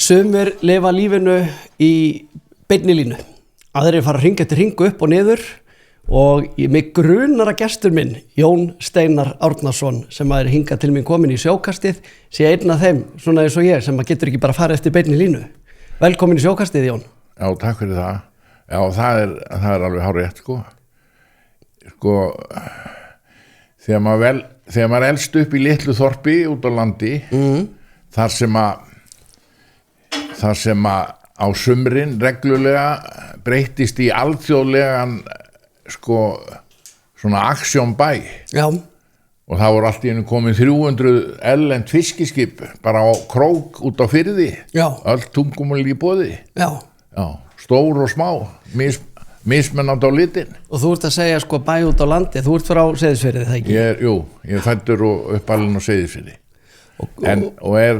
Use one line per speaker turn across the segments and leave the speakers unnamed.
Sumir lifa lífinu í beinni línu. Aðrir fara hring eftir hring upp og niður og mig grunar að gestur minn, Jón Steinar Árnason, sem er hingað til mín komin í sjókastið, sé einn af þeim, svona eins og ég, sem getur ekki bara farið eftir beinni línu. Velkomin í sjókastið, Jón.
Já, takk fyrir það. Já, það er alveg hárrétt, sko. Þegar maður elst upp í litlu þorpi út á landi, þar sem að á sumrin reglulega breyttist í alþjóðlegan svona aksjónbæ.
Já.
Og það voru allt í einu komin 300 erlend fiskiskip bara á krók út á firði.
Já.
Öll tungumál í boði.
Já.
Já, stór og smá, mismunandi á litin.
Og þú ert að segja bæ út á landi, þú ert frá Seyðisfirði, það ekki?
Ég er fæddur og uppalinn á Seyðisfirði. Og er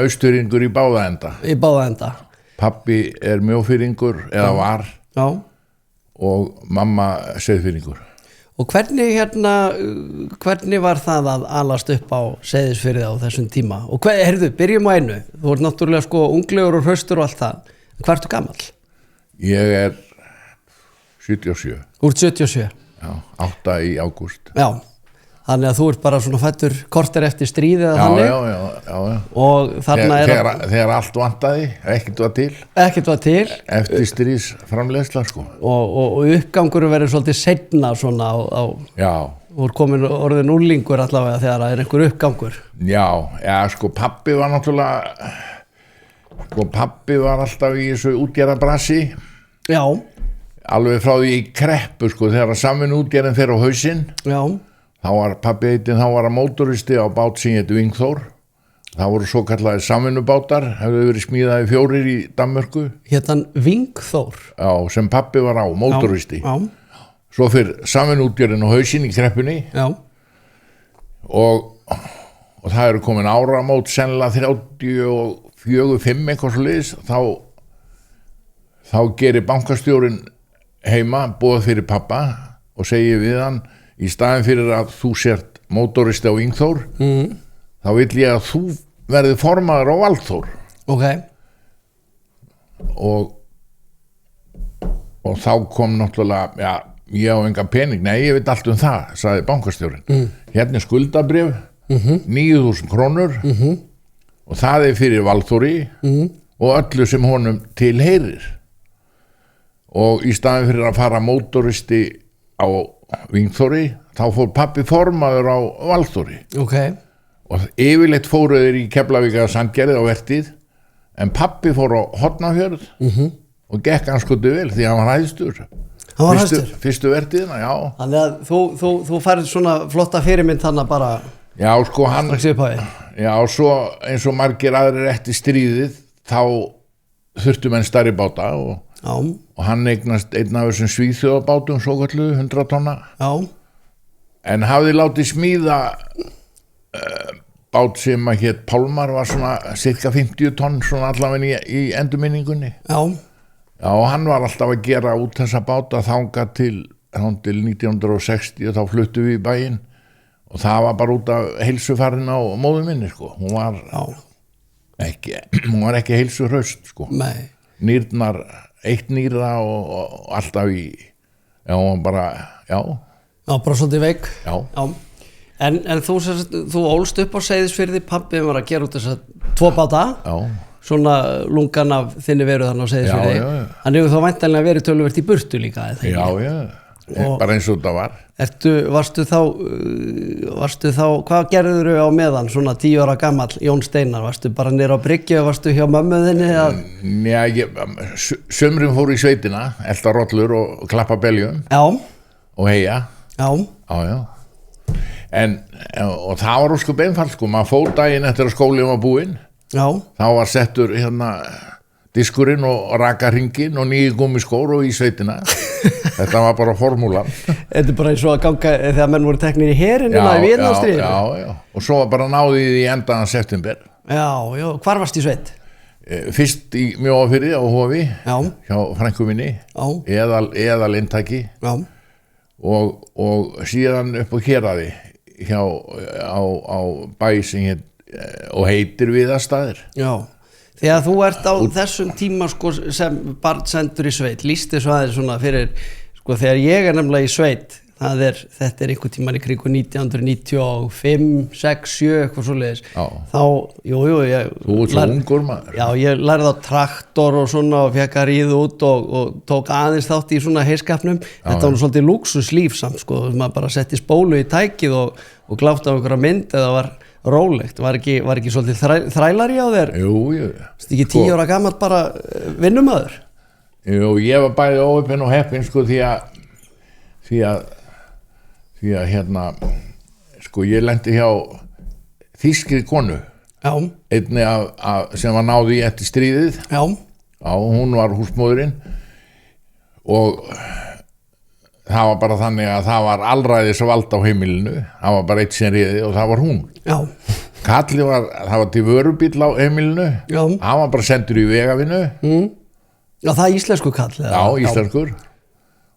austuringur í báða enda.
Í báða enda.
Pabbi er mjófirringur eða var.
Já.
Og mamma Seyðisfirringur.
Og hvernig var það að alast upp á Seyðisfirði á þessum tíma? Og byrjum á einu. Þú ert náttúrulega unglegur og hraustur og allt það. Hvað ertu gamall?
Ég er 77.
Þú ert 77?
Já, 8 í ágúst.
Já. Þannig að þú ert bara svona fæddur korter eftir stríðið eða þannig.
Já.
Og þarna
þegar allt vantaði, ekkert var til.
Ekkert var til.
Eftir stríðs framleiðsla, sko.
Og uppgangurum verður svolítið seinna svona á.
Já.
Þú ert komin orðin úrlingur allavega þegar það er einhver uppgangur.
Já, pabbi var náttúrulega, pabbi var alltaf í þessu útgerðarbrasi. Já. Alveg frá því í kreppu, þegar samvinnuútgerðin fer á hausinn. Já. Þá var pabbi heitinn, þá var hann mótoristi á bát sem hétt Vingþór. Það voru svo kallaðir samvinnubátar, hefðu verið smíðaði 4 í Danmörku.
Hét hann Vingþór?
Já, sem pabbi var á, mótoristi. Já. Svo fyrir samvinnuútgerðin á hausinn í kreppunni. Já. Og það eru komin áramót, sennilega 34-5 eitthvað svo liðs, þá gerir bankastjórinn heima boð fyrir pappa og segir við hann, í staðin fyrir að þú sért mótoristi á Vingþór, þá vill ég að þú verði formaður á Valþór. Ok. Og þá kom náttúrulega, ég á enga pening, nei, ég veit allt um það, sagði bankastjórinn. Hérna er skuldabréf, 9.000 krónur, og það er fyrir Valþóri og öllu sem honum tilheyrir. Og í staðin fyrir að fara mótoristi á Vingþóri, þá fór pabbi formaður á Valþóri. Ok. Og yfirleitt fóru þeir í Keflavík eða Sandgerði á vertíð, en pabbi fór á Hornafjörð og gekk anskoti vel því hann var hæðstur.
Hann var hæðstur?
Fyrstu vertíðina, já. Þannig
að þú færð svona flotta fyrirmynd þannig bara.
Já, hann. Strax upp á því. Já, svo eins og margir aðrir eftir stríðið, þá þurftu menn stærri báta og hann eignast einn af þessum Svíþjóðabátum svo kallu 100 tonna. Já. En hafði látið smíða bát sem að hét Pálmar, var svona cirka 50 tonn svona allavega í endurminningunni. Já. Já, og hann var alltaf að gera út þessa báta þangað til 1960 og þá fluttu við í bæinn og það var bara út af heilsufarin á móður minni, Hún var ekki heilsuhraust, Nei. Nýrnar, eitt nýra og alltaf í,
bara svolítið veik. Já. En þú ólst upp á Seyðisfirði, pabbi var að gera út þess að 2 báta. Já. Svona lungan af þinni veru þannig á Seyðisfirði. Já. Hann hefur þá væntanlega verið töluvert í burtu líka, eða ekki?
Já. Bara eins og það var.
Varstu þá, hvað gerðurðu á meðan, svona 10 ára gamall, Jón Steinar? Varstu bara niður á bryggju, varstu hjá mömmu þinni?
Já, sumrin fór í sveitina, elta rollur og klappa beljum. Já. Og heia. Já. Já. Og það var ósköp einfalt, maður fór daginn eftir að skólinn var búinn. Já. Þá var settur diskurinn og rakaringin og nýju gúmmiskór og í sveitina. Þetta var bara formúlan.
Þetta er bara eins og að ganga þegar menn voru teknir í herinn í Víetnamstríðinu.
Já. Og svo bara náði í endaðan september. Já.
Hvar varst í sveit?
Fyrst í Mjóafirði á Hofi, hjá frænku minni, eðal inntaki. Já. Og síðan upp á Héraði á bæ sem og heitir Viðastaðir.
Já. Þegar þú ert á þessum tíma sko, sem barn sendur í sveit, lýst þess aðeins svona fyrir, sko þegar ég nefnilega í sveit, þetta einhvern tímann í kringu 1995, 6, 7, eitthvað svoleiðis. Þá, jú, ég...
Þú ert svo ungur maður.
Já, ég lærði á traktor og svona og fekk að ríða út og tók aðeins þátt í svona heiskapnum. Þetta var nú svolítið lúxuslíf samt, sko. Maður bara setti spólu í tækið og glátt á einhverja mynd eða var rólegt. Var ekki svolítið þrælari á þér?
Jú.
Þetta ekki 10 ára gamall bara vinnumöður?
Jú, ég var bæði óheppinn og heppinn, sko, því að hérna, sko, ég lendi hjá þýskri konu.
Já.
Einni sem var náði í eftir stríðið.
Já.
Já, hún var húsmóðurinn og það var bara þannig að það var alræðisvald á heimilinu. Það var bara eitt sem réði og það var hún. Já. Kalli það var til vörubíll á heimilinu. Já. Hann var bara sendur í vegavinnu.
Já, það er íslensku kall.
Já, íslenskur.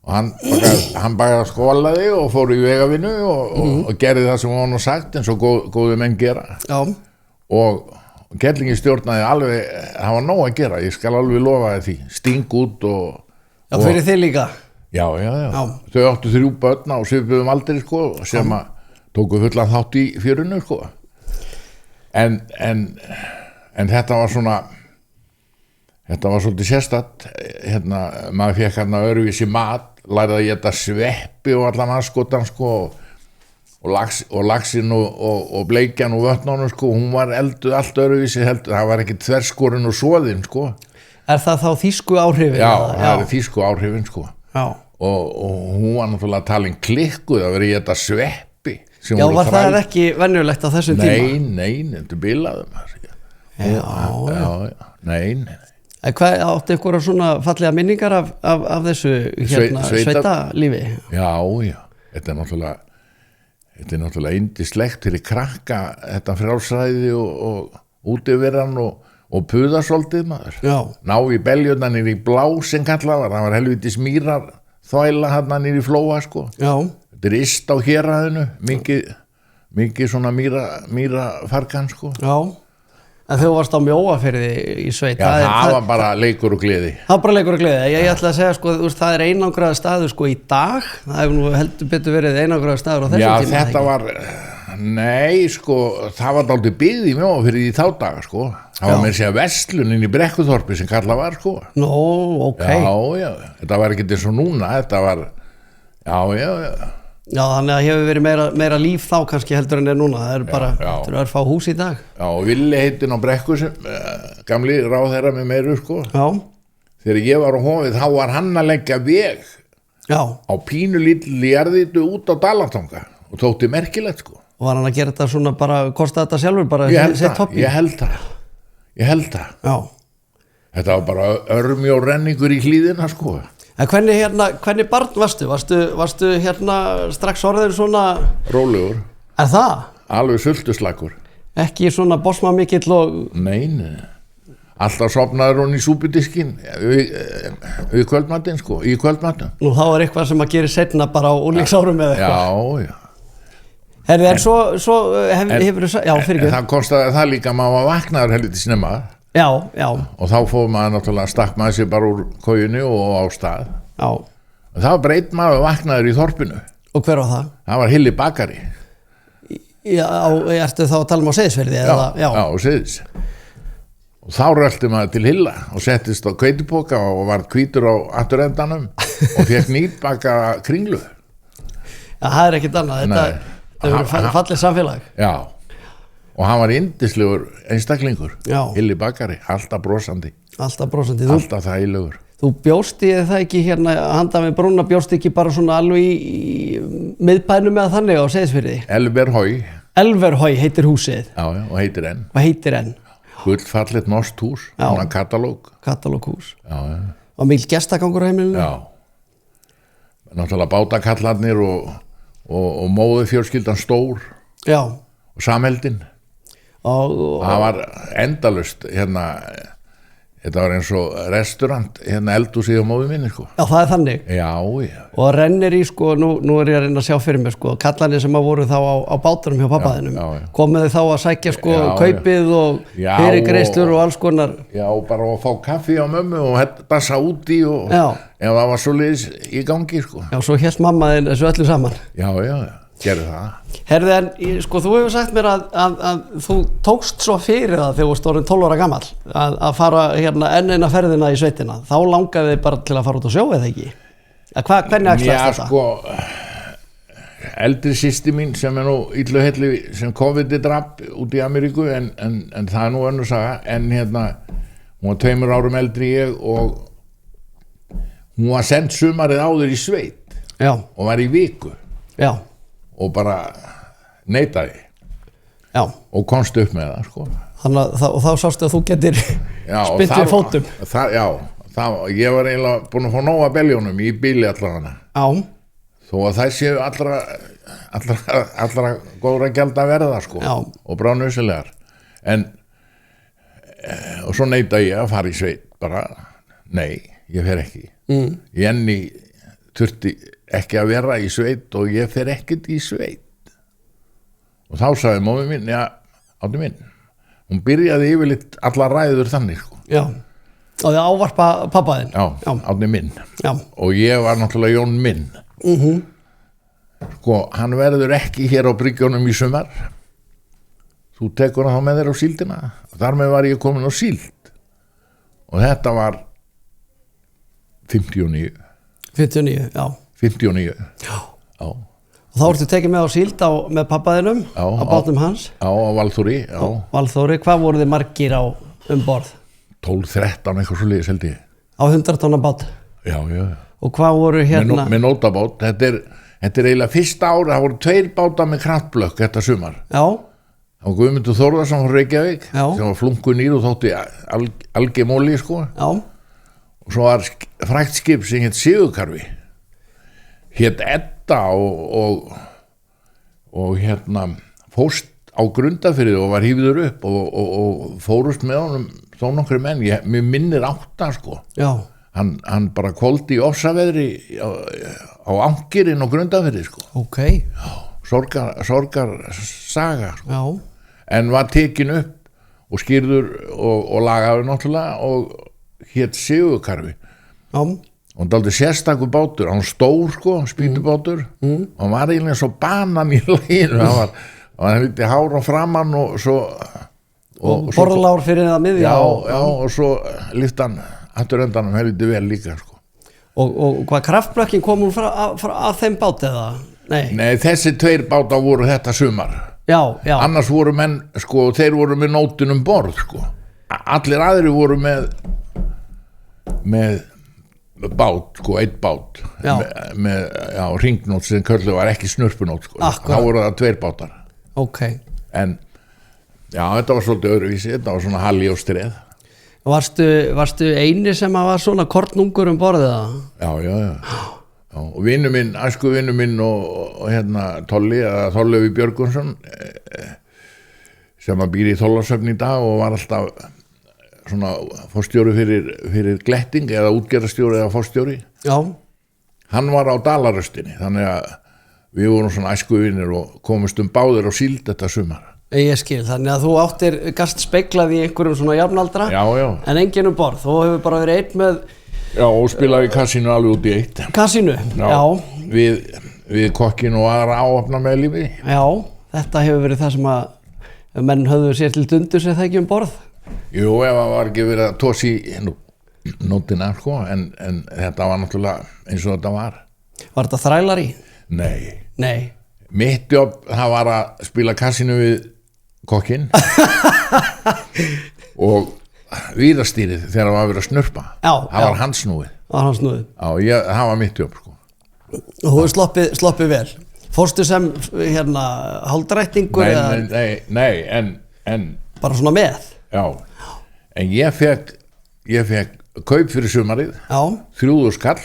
Og hann bakaði skólaði og fór í vegavinnu og gerði það sem hann var sagt eins og góðu menn gera. Já. Og kellingin stjórnaði alveg, það var nóg að gera, ég skal alveg lofa því, sting út og...
Já, fyrir þig líka?
Já. Þau áttu 3 börn á svipuðum aldri, sko, sem að tóku fullan þátt í fjörinu, sko. En þetta var svona... Þetta var svolítið sérstætt, hérna, maður fékk hérna öðruvísi mat, lærði að geta sveppi og allan anskotan, sko, og laxinn og bleikjan og vötnunum, sko, hún var elduð allt öðruvísi, það var ekki þverskorinn og soðinn, sko.
Er það þá þýsku áhrifin?
Já, það er þýsku áhrifin, sko. Já. Og hún var náttúrulega talin klikkuð að vera í þetta sveppi.
Já, var það ekki venjulegt á þessum tíma?
Nei, þetta bilaði maður. Já, nei.
Hvað áttu ykkur svona fallega minningar af þessu sveitalífi? Já,
þetta er náttúrulega yndislegt fyrir krakka, þetta frjálsræði og útiveran og puða svolítið maður. Já. Ná í beljurnar nýri í blá sem kallað var, það var helvitis mýrar þvæla hann nýri í flóa, sko. Já. Þetta er yst á héraðinu, mikið svona mýra fargan, sko. Já.
En þú varst á Mjóafirði í sveit.
Já, það var bara leikur og gleði.
Það var bara leikur og gleði. Ég ætla að segja, sko, það er einangraður staður, sko, í dag. Það hefur nú heldur betur verið einangraður staður á þessum tíma.
Já, þetta var, nei, sko, það var dálítið byggð í Mjóafirði í þá daga, sko. Það var með að segja verslunin í Brekkuþorpi sem kallað var, sko.
Nó, ok.
Já, þetta var ekki eins og núna, þetta var, já.
Já, þannig að hefur verið meira líf þá kannski heldur en núna. Það er bara, þetta er að fá hús í dag.
Já, og Villi heitinn á Brekku sem gamli ráðherra með meiru, sko. Já. Þegar ég var á Hofið, þá var hann að leggja veg á pínu lítilli jarðitu út á Dalatanga og þótti merkilegt, sko.
Og var hann að gera þetta svona bara, kosta þetta sjálfur bara?
Ég held það. Já. Þetta var bara örmi og renningur í hlíðina, sko.
En hvernig barn varstu? Varstu hérna strax orðin svona...
Rólegur.
Er það?
Alveg sultuslakur.
Ekki svona bosmamikill og...
Nei. Alltaf sofnaður hún í súpudiskin við kvöldmatinn, sko, í kvöldmatinn.
Nú þá er eitthvað sem að gera seinna bara á unglingsárum eða eitthvað.
Já.
Herði, en svo hefur þú... Já, fyrir ekki.
Það kostaði það líka að maður vaknaður helviti snemma.
Já.
Og þá fóð maður náttúrulega stakk maður sér bara úr kojunni og á stað. Já. Og það var bara einn maður vaknaður í þorpinu.
Og hver var það?
Það var Hilli bakari.
Já, ertu þá að tala um á Seyðisfirði?
Já, á Seyðis. Og þá rölti maður til Hilla og settist á hveitipoka og var hvítur á afturendanum og fekk nýbaka kringlu.
Já, það er ekkert annað. Þetta er fallið samfélag.
Já. Og hann var yndislegur einstaklingur. Já. Hilli bakari, alltaf brosandi.
Alltaf
Alltaf þægilegur.
Þú bjóst í það ekki hérna handan við brúna, bjóst ekki bara svona alveg í miðbænum eða þannig á Seyðisfirði? Elverhói heitir húsið.
Já, og heitir enn. Gullfallet norskt hús, svona
katalóghús. Já. Og mikil gestagangur á heimilinu?
Já. Náttúrulega bátakallarnir og móðufjölskyldan stór. Já. Og samheldin. Og það var endalust hérna þetta var eins og restaurant hérna eldhúsið á móðu minni sko.
Já, það er þannig.
Já.
Og rennir í sko, nú er ég að reyna að sjá fyrir mig sko, kallarnir sem að voru þá á bátunum hjá pappaðinum, komið þið þá að sækja sko kaupið og fyrirgreiðslur og alls konar.
Já, bara að fá kaffi á mömmu og bassa úti og ef það var svoleiðis í gangi sko.
Já, svo hélt mamma þinn þessu öllu saman.
Já, gerði það.
Herði, en sko, þú hefur sagt mér að þú tókst svo fyrir það þegar þú varst orðinn 12 ára gamall að fara hérna enn eina ferðina í sveitina. Þá langaði þið bara til að fara út á sjó eða ekki? Hvernig ætlaðist þetta?
Sko, eldri systir mín sem er nú illu helli sem COVID drap út í Ameríku en það er nú önnur saga, en hérna hún var 2 árum eldri ég og hún var send sumarið áður í sveit.
Já.
Og var í viku.
Já. Og
bara neitaði.
Já.
Og komst upp með það sko.
Þannig að þá sástu að þú getur spynt við fótum.
Ég var eiginlega búin að fá nóga beljónum í bíli allavega.
Já.
Þó að það séu allra góðra gjald að verða sko. Já. Og bráðnauðsynlegar. Og svo neitaði ég að fara í sveit bara, nei, ég fer ekki. Jenny þurfti ekki að vera í sveit og ég fer ekkert í sveit. Og þá sagði móðir mín, Árni minn, hún byrjaði yfirleitt allar ræður þannig sko. Já, og
þið ávarpa pappaðinn.
Já, Árni minn.
Já.
Og ég var náttúrulega Jón minn. Sko, hann verður ekki hér á bryggjunum í sumar. Þú tekur hann þá með þér á síldina. Þar með var ég komin á síld. Og þetta var 59. 59, já. 59. Já. Og
þá ertu tekið með á síld með pappaðinum á bátnum hans?
Já, á Valþóri. Já.
Valþóri, hvað voru þið margir á borð?
12-13 eitthvað svo liðis held ég.
Á 100 tonna bát?
Já.
Og hvað voru hérna?
Með nótabát. Þetta er eiginlega fyrsta ári, það voru 2 bátar með kraftblökk þetta sumar. Já. Og Guðmundur Þórðarsson frá Reykjavík, sem var flunku nýr og þótti algemóli sko. Já. Og svo var frækt skip sem hétt Sigurkarfi. Hétt Edda og hérna fórst á Grundarfirði og var hífður upp og fórust með honum þó nokkri menn, mér minnir 8 sko. Já. Hann bara kvoldi í ofsaveðri á ankirinn á Grundarfirði sko. Ok. Já, sorgar saga sko. Já. En var tekin upp og skýrður og lagaður náttúrulega og hétt Sigurkarfi. Já. Og hann daldi sérstakur bátur, hann stór sko, spýtubátur, og hann var eiginlega svo banan í leginu, hann var lítið hár á framann og svo...
Og borðlár fyrir það miðja.
Já, og svo lyfti hann aftur endanum helviti vel líka sko.
Og hvað kraftblökkin kom hún að þeim báti eða?
Nei, þessi 2 bátar voru þetta sumar. Já. Annars voru menn, sko, þeir voru með nótunum borð sko. Allir aðri voru með bát, sko, 1 bát með hringnót sem köllu var ekki snurpunót sko. Þá voru það 2 bátar. Ok. En já, þetta var svolítið öðruvísi, þetta var svona halli og streð.
Varstu eini sem var svona kornungur borðið það?
Já. Og vinur minn, æsku vinur minn og hérna Þorleifur Björgunsson sem að býr í Þorlákshöfn í dag og var alltaf svona forstjóri fyrir gletting eða útgerðarstjóri eða forstjóri. Já. Hann var á Dalaröstinni, þannig að við vorum svona æskuvinir og komumst báðir á síld þetta sumar.
Ég skil, þannig að þú áttir gast speglað í einhverjum svona jafnaldra. Já. En enginn borð, þú hefur bara verið einn með...
Já, og spilaði kassínu alveg út í 1.
Kassínu? Já.
Við kokkin og aðra áhafna með lífi.
Já, þetta hefur verið það sem að menn höfðu sér til dundur sem það ekki borð.
Jú, ef það var ekki verið að tósi nótina, sko, en þetta var náttúrulega eins og þetta var.
Var þetta þrælar í?
Nei. Mitt jobb, það var að spila kassínu við kokkinn og víðastýrið þegar það var að vera að snurpa. Það var hans snúið. Já, það var mitt jobb, sko.
Og þú hefur sloppið vel. Fórstu sem, hálfdrættingur?
Nei, en...
Bara svona með?
Já, en ég fekk kaup fyrir sumarið, 3.000 kall,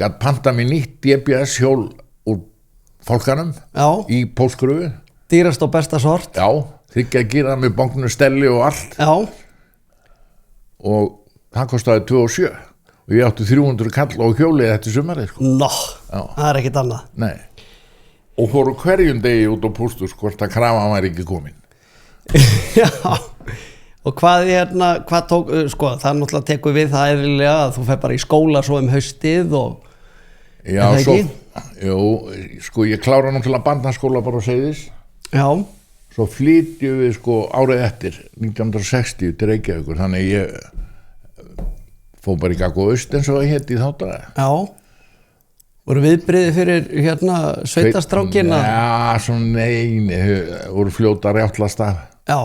gat panta mér nýtt DBS hjól úr fólkanum í Pósgröfu.
Dýrast og besta sort.
Já, þryggja gíra með bóknu stelli og allt. Já. og það kostaði 2.700 og ég átti 300 kall á hjólið eftir sumarið sko.
Nó, það er ekkit annað.
Nei. Og fóru hverjum degi út á pósthús hvort að krafan var ekki komin.
Já, og hvað tók, sko, það náttúrulega tekur við það eðlilega að þú fer bara í skóla svo haustið og
já, svo, jú, sko, ég klára náttúrulega barnaskóla bara á Seyðis.
Já.
Svo flytjum við sko árið eftir 1960 til Reykjavíkur, þannig ég fór bara í Gaggo Aust eins og það hétt í þá daga.
Já. Voru viðbrigði fyrir sveitastrákina?
Já, svona nei, voru fljótar játtlast af.
Já,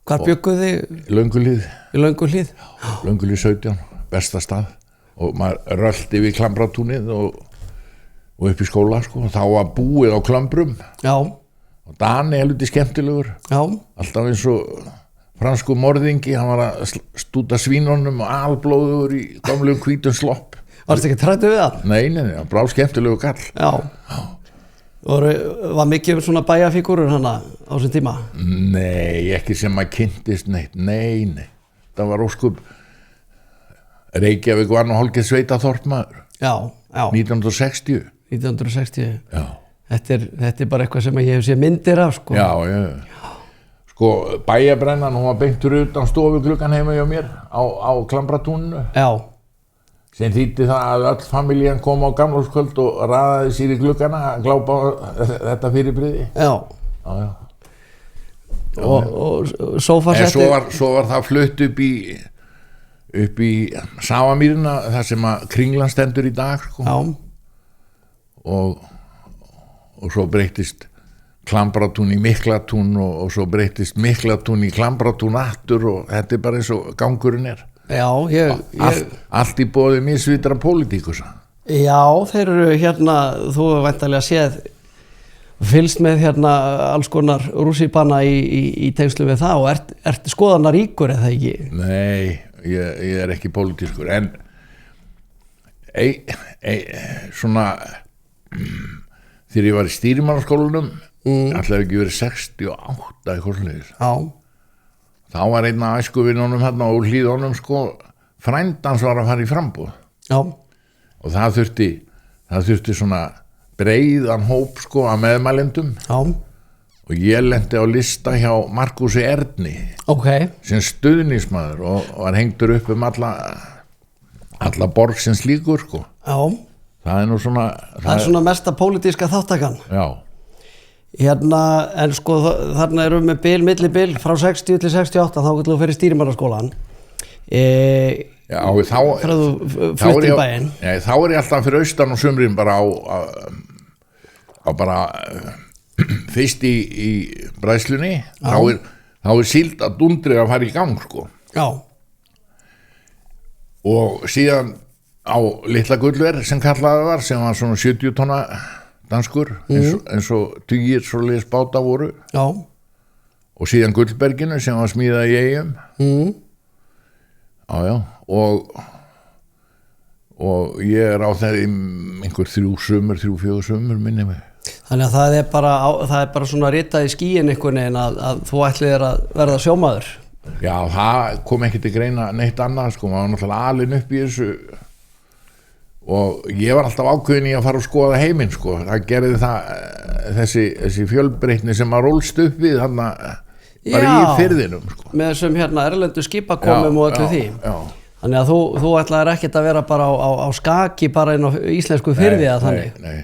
hvar bjögguð þið?
Lönguhlíð.
Í Lönguhlíð?
Lönguhlíð 17, besta stað. Og maður rölti við Klambratúnið og upp í skóla, sko. Þá var búið á Klambrum.
Já.
Og Dani helviti skemmtilegur.
Já.
Alltaf eins og fransku morðingi, hann var að stúta svínunum og alblóður í gamlegum hvítum slopp.
Varstu ekki trættu við það?
Nei, brá skemmtilegu kall.
Já. Var mikið svona bæjarfígúrur hana á þessum tíma?
Nei, ekki sem maður kynntist neitt. Nei. Það var óskup Reykjavík var nú hálfgeð sveitaþorp maður.
Já.
1960.
1960.
Já.
Þetta er bara eitthvað sem ég hef séð myndir af, sko.
Já. Sko, bæjarbrennan, hún var beintur utan stofugluggan heima hjá mér á Klambratúninu. Já. Sem þýddi það að öll familjan kom á gamlárskvöld og raðaði sér í gluggana að glápa þetta fyrirbrigði. Já.
Og sófasetti.
Svo var það flutt upp í Safamýrina, þar sem að Kringlan stendur í dag, sko. Já. Og svo breyttist Klambratún í Miklatún og svo breyttist Miklatún í Klambratún aftur og þetta er bara eins og gangurinn er.
Já,
allt í boði misvitra pólitíkusa.
Já, þeir eru þú hefur væntanlega séð fylgst með alls konar rússíbana í tengslu við það og ertu skoðanaríkur eða ekki?
Nei, ég er ekki pólitískur en svona þegar ég var í stýrimannaskólanum ætlaði ekki verið 68 eitthvað sliðis. Já. Þá var einn af æskuvinnunum hérna á Hlíðunum sko, frændans var að fara í framboð. Já. Og það þurfti svona breiðan hóp sko af meðmælendum. Já. Og ég lenti á lista hjá Markúsi Erni. Okay. Sem stuðningsmaður og var hengdur upp alla borg sem slíkur sko. Já. Það er nú svona
það er svona mesta pólitíska þáttakan. Já. En sko þarna erum við með millibil frá 60 til 68 þá getur þú fyrir stýrimannaskólan
já,
þegar þú flutt í bæinn.
Þá er ég alltaf fyrir austan og sumrin bara á bara fyrst í bræðslunni þá er síld að dundri að fara í gang sko. Já. Og síðan á Litla Gullver sem kallaði var sem var svona 70 tonna danskur eins og tugir svoleiðis báta voru. Já. Og síðan Gullberginu sem var smíðað í Eyjum. Já, og ég er á þeirri einhver 3-4 sumur minni mig.
Þannig að það er bara svona ritað í skýin einhvern veginn að þú ætlir að verða sjómaður.
Já, það kom ekki til greina neitt annað sko, maður var náttúrulega alinn upp í þessu og ég var alltaf ákveðin í að fara og skoða heiminn sko, það gerði það þessi fjölbreytni sem maður rólst upp við þarna bara í firðinum sko. Með
þessum erlendu skipakomum og öllu því. Já. Þannig að þú ætlaðir ekkert að vera bara á skaki bara inn á íslensku firði að þannig. Nei.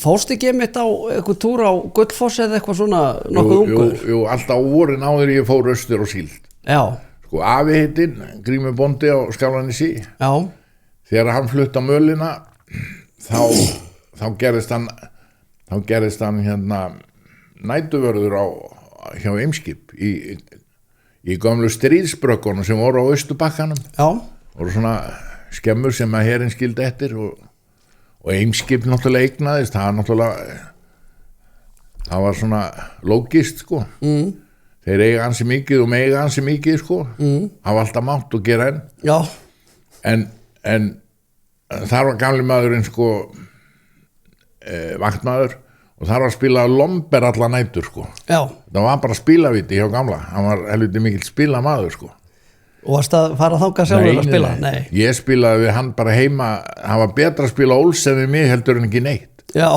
Fórst ekki einmitt á eitthvað túr á Gullfoss eða eitthvað svona nokkuð ungur?
Jú, alltaf vorin áður ég fór austur og síld. Já. Sko afi heitinn, Grímur bóndi á Skálanessi. Já. Þegar hann flutt á mölina þá gerðist hann nætuvörður hjá Eimskip í gömlu stríðsbröggunum sem voru á Austubakkanum. Já. Voru svona skemmur sem að herinn skildi eftir og Eimskip náttúrulega eignaðist, það var svona lógist sko. Þeir eiga ansi mikið og mega ansi mikið sko. Hafa alltaf mátt og gera enn. Já. En þar var gamli maðurinn sko vaktmaður og þar var að spila lomber alla nætur sko. Já. Það var bara spilaviti hjá gamla, hann var helviti mikill spilamaður sko.
Og varst að fara þangað sjálfur að spila? Nei.
Ég spilaði við hann bara heima, hann var betra að spila Olsen við mig heldur en ekki neitt.
Já.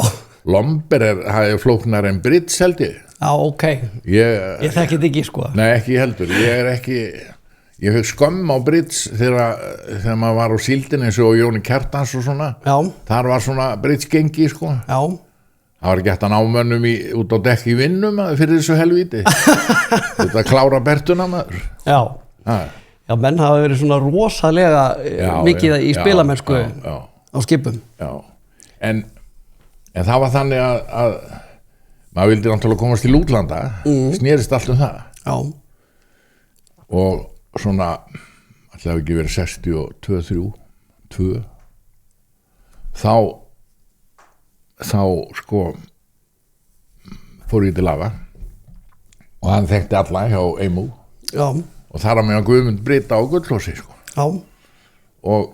Lomber hafði flóknar en Brits held ég.
Já, ok. Ég þekki þetta ekki, sko.
Nei, ekki heldur. Ég fekk skömm á Brits þegar maður var á síldinni eins og Jóni Kjartans og svona.
Já.
Þar var svona Brits gengi, sko.
Já.
Það var ekki hægt að ná mönnum út á dekk í vinnum fyrir þessu helvíti. Þetta klára bertuna maður.
Já. Já, menn hafa verið svona rosalega mikið í spilamennsku á skipum.
Já, en það var þannig að maður vildi náttúrulega komast til útlanda, snerist allt það.
Já.
Og svona, alltaf hafi ekki verið 62, þá sko fór ég til afa og hann þekkti alla hjá Eimú.
Já.
Og þar að meðan Guðmund Brita á Gullfossi, sko.
Já.
Og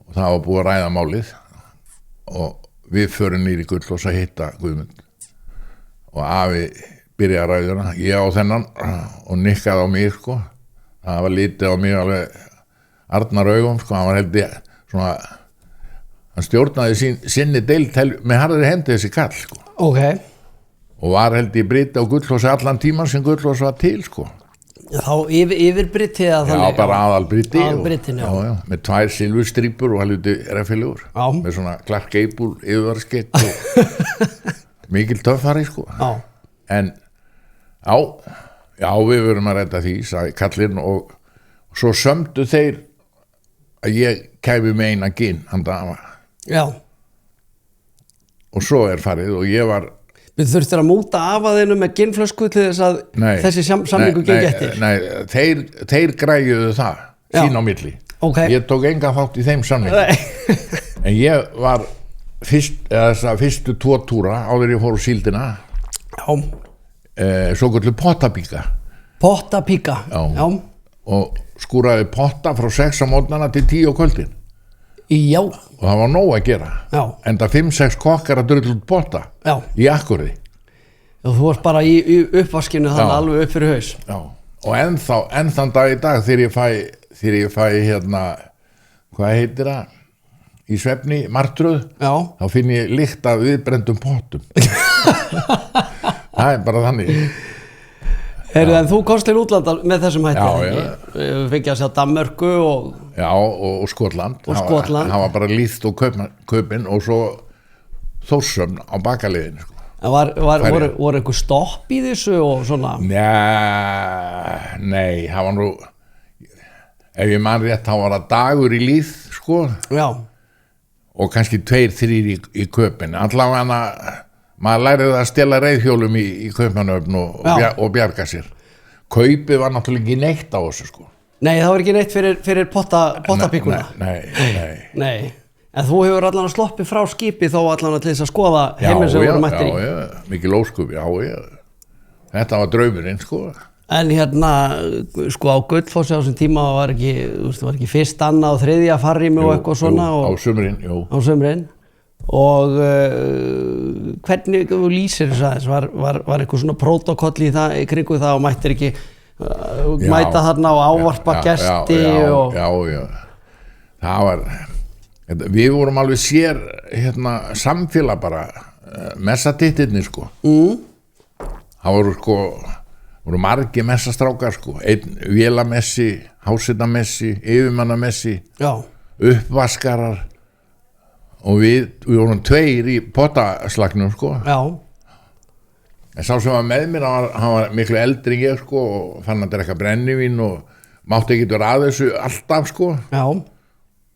það var búið að ræða málið og við förum nýri Gullfoss að hitta Guðmund og afi byrjaði ræðuna, ég á þennan og nikkaði á mig, sko. Það var lítið á mig alveg Arnar augum, sko. Hann var heldur svona, hann stjórnaði sinni deild með harðri hendi þessi kall, sko.
Ok.
Og var held í Brita og Gullfoss allan tíman sem Gullfoss var til, sko.
Þá yfir Briti eða þannig?
Já, bara aðal Briti.
Aðalbritin, já.
Já, með 2 silfurstrípur og helviti reffilegur. Já. Með svona Clark Gable yfirvarskett og mikil töffari, sko.
Já.
En, já, við verum að redda því, sagði kallinn og svo sömdu þeir að ég kæmi með eina gin, handa afa. Já. Og svo farið og ég var
Við þurftir að múta afaðinu með ginflösku til þess að þessi samningu gengi eftir?
Nei, þeir græjuðu það, sín á milli.
Okay.
Ég tók enga þátt í þeim samningu. En ég var fyrstu 2 túra áður ég fór úr síldina. Já. Svo gullu pottapíka.
Pottapíka, já.
Og skúraði potta frá 6 á mótnana til 10 á kvöldin.
Já.
Og það var nóg að gera. Já. Enda 5-6 kokkar að drulla út potta. Já. Í akkurði.
Og þú varst bara í uppvaskinu þannig alveg upp fyrir haus.
Já. Og ennþann dag í dag þegar ég fæ hérna, hvað heitir það? Í svefni, martröð. Já. Þá finn ég lykt af viðbrendum pottum. Það bara þannig.
En þú komst til útlanda með þessum hætti? Já. Fengið að sjá Danmörku og...
Já, og Skotland. Og Skotland. Það var bara líst og kaupin og svo Þórsöfn á bakaliðinu, sko.
Voru einhver stopp í þessu og svona?
Nei, það var nú... Ef ég man rétt, þá var það dagur í líð, sko. Já. Og kannski 2-3 í kaupin. Allavega maður lærið að stela reiðhjólum í Kaupmannahöfn og bjarga sér. Kaupið var náttúrulega ekki neitt á þessu, sko.
Nei, það var ekki neitt fyrir pottapíkuna. Nei. En þú hefur allan að sloppið frá skipi þó allan að til þess að skoða heiminn sem voru mættir í.
Já, mikil óskup, já. Þetta var draumurinn, sko.
En hérna, sko, á Gullfossi á þessum tíma var ekki fyrst, annað og þriðja farrými og eitthvað svona.
Á sumrin, jú.
Á sumrin. Og hvernig þú lýsir þess aðeins? Var eitthvað svona prótokoll í kringu það og mættir ekki mæta þarna og ávarpa gesti?
Já. Það var, við vorum alveg sér samfélag bara, messatittirnir, sko. Það voru margir messastrákar, sko. Einn vélamessi, hásetamessi, yfirmannamessi, uppvaskarar. Og við vorum 2 í pottaslagnum, sko. Já. En sá sem var með mér, hann var miklu eldri en ég, sko, og fann að drekka brennivín og mátti ekki vera að þessu alltaf, sko. Já.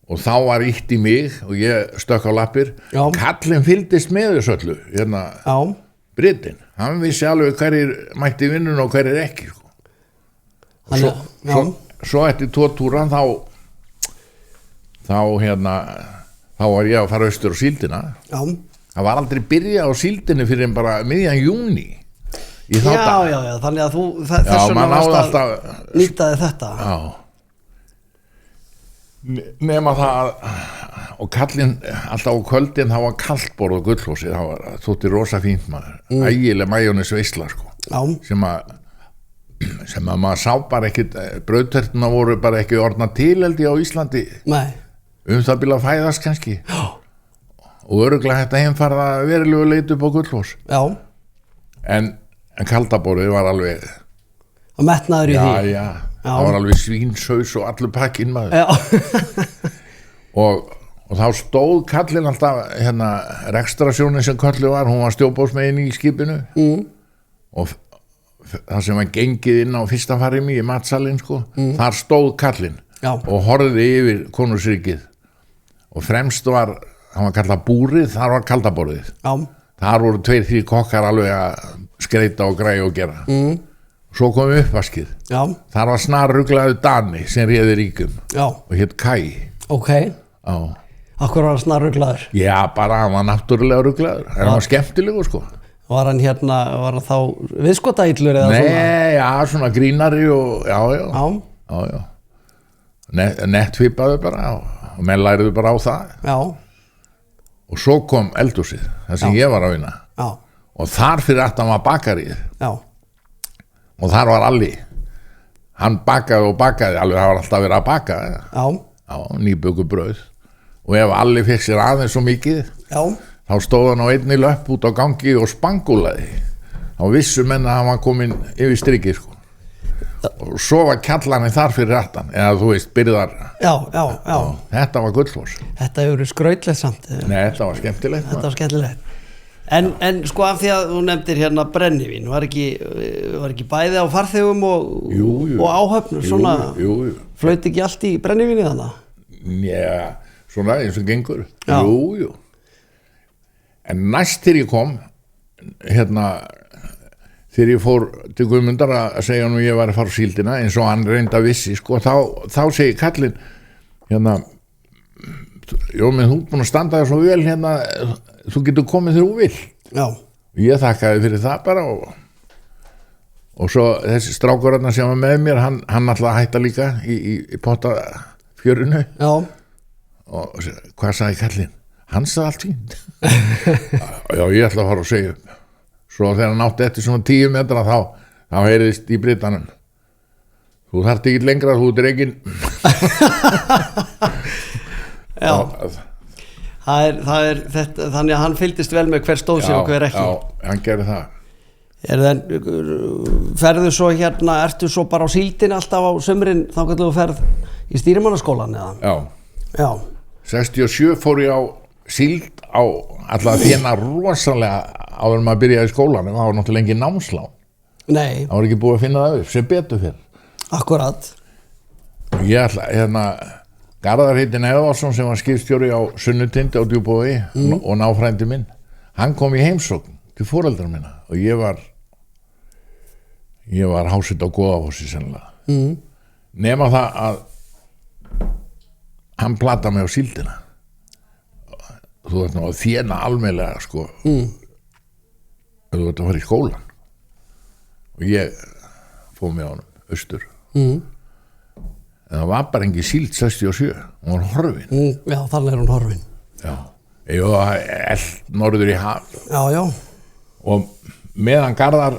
Og þá var ítt í mig og ég stökk á lappir. Já. Kallinn fylgdist með þessu öllu, Britinn. Hann vissi alveg hverjir mætti vinnun og hverjir ekki, sko. Svo eftir 2 túra, þá var ég að fara austur á síldina. Já. Það var aldrei byrja á síldinu fyrir en bara miðjan júní.
Já, þannig að þú þessum varst að nýtaði þetta. Já.
Nema það, og kallinn alltaf á kvöldin, það var kaldborð á Gullfossi, það þótti rosa fínt maður. Ægileg majónis veisla, sko. Já. Sem að sem að maður sá bara ekkit, brauðtertuna voru bara ekki orðna til held ég á Íslandi
Nei.
Það bíla að fæðast kannski og örugglega þetta heimfarða verilegu leit upp á Gullfoss
Já. En
kaldaborðið var alveg
og metnaður í því
já, það var alveg svínsaus og allur pakkinn maður og þá stóð kallinn alltaf hérna rekstrasjónin sem kallið var, hún var stjóbósmegin í skipinu og það sem var gengið inn á fyrsta farim í matsalinn sko, þar stóð kallinn og horfði yfir konungsríkið og fremst var, hann var kallað búrið, þar var kaldaborðið þar voru 2-3 kokkar alveg að skreita og græja og gera svo kom uppvaskið þar var snarruglaður Dani sem réði ríkum og hétt Kai
Akkur var hann snarruglaður?
Já, bara hann var náttúrulega ruglaður en hann var skemmtilegur sko
Var hann þá viðskotaillur eða
Nei,
svona?
Nei, já, svona grínari og já. Nettvipaðu bara og menn læriðu bara á það. Já. Og svo kom eldhúsið, það sem ég var að vinna. Já. Og þar fyrir aftan var bakarið. Já. Og þar var Alli. Hann bakaði og bakaði, alveg það var alltaf verið að baka. Já. Já, nýböku brauð. Og ef Alli fekk sér aðeins svo mikið, já. Þá stóð hann á einni löpp út á gangi og spangulaði. Þá vissu menn að hann var komin yfir strikið sko. Og svo var kjallarinn þar fyrir aftan, eða þú veist, byrðar. Já. Þetta var Gullfoss.
Þetta hefur verið skrautlegt samt.
Nei, þetta var skemmtilegt.
Þetta var skemmtilegt. En sko af því að þú nefndir hérna brennivín, var ekki bæði á farþegum og áhöfnum svona? Jú. Flaut ekki allt í brennivíni þannig?
Já, svona eins og gengur. Jú. En næst þegar ég kom, hérna, þegar ég fór til Guðmundar að segja nú ég var að fara á síldina, eins og hann reynda vissi, sko, þá segi kallinn, hérna, menn þú búin að standa það svo vel, hérna, þú getur komið þegar þú vill. Já. Ég þakkaði fyrir það bara og svo þessi strákurarna sem var með mér, hann alltaf hætta líka í pottafjörinu. Já. Og hvað sagði kallinn? Hann sagði allt fínt. Já, ég ætla að fara að segja upp. Svo þegar hann átti eftir svona 10 metra þá heyrðist í Britanum. Þú þarft ekki lengra, þú dregin.
Já. Það er þetta, þannig að hann fylgdist vel með hver stóð sér og hver ekki.
Já, hann gerði það.
Ferðu svo hérna, ertu svo bara á síldin alltaf á sumrin þá hvernig þú ferð í stýrimannaskólan eða? Já.
67 fór ég á síld á alltaf þérna rosalega áður maður byrjaði í skólanum, það var náttúrulega engin námslán. Nei. Það var ekki búið að finna það upp, sem betur fyrir. Akkurat. Ég ætla, hérna, Garðar heitin Eðvarsson sem var skipstjóri á Sunnutindi á Djúpavogi og náfrændi minn, hann kom í heimsókn til foreldra minna og ég var hásett á Goðafossi sennilega. Nema það að hann plata mig á síldina. Þú ert nú að þéna almennilega sko þú ert að fara í skólan og ég fóð mig á honum austur en það var bara engin síld 67, hún var horfin
já, þannig hún horfin
já, ég var norður í haf já og meðan Garðar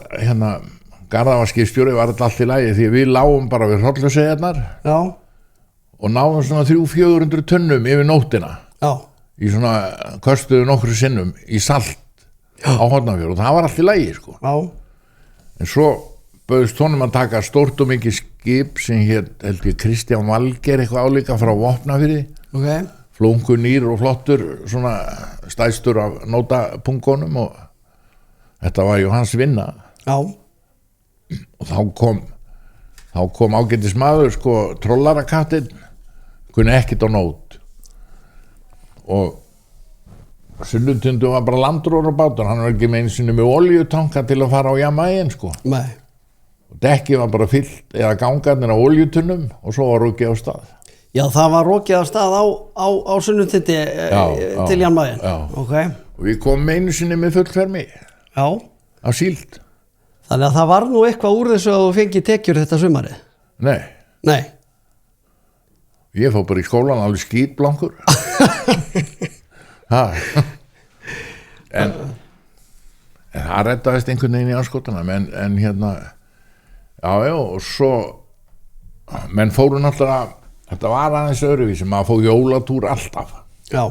var skipstjóri var þetta allt í lagi því við lágum bara við Hrollaugseyjarnar já og náðum svona 300-400 tunnum yfir nóttina já í svona köstuðu nokkru sinnum í salt á Hornafjörð og það var allt í lagi sko. Já. En svo bauðst honum að taka stórt og mikið skip sem held ég Kristján Valger eitthvað álíka frá Vopnafirði. Okay. Flungu nýr og flottur svona stæstur af nótapunkonum og þetta var ju hans vinna. Já. Og þá kom ágætis maður sko trollarakattinn kunni ekkert á nót. Og Sunnutundu var bara landróður á bátur, hann var ekki með einu sinni með oljutanka til að fara á Jamaican sko. Nei. Og dekkið var bara fyllt eða gangarnir á oljutunnum og svo var rokið á stað. Já, það var rokið á stað á Sunnutundi til Jamaican. Já. Okay. Og við komum einu sinni með fullfermi. Já. Á síld. Þannig að það var nú eitthvað úr þessu að þú fengið tekjur þetta sumarið? Nei. Ég fór bara í skólan alveg skítblankur. en það reddaðist einhvern veginn í anskotanum en já, og svo menn fóru náttúrulega, þetta var aðeins öðruvísi, maður fór jólatúr alltaf,
já,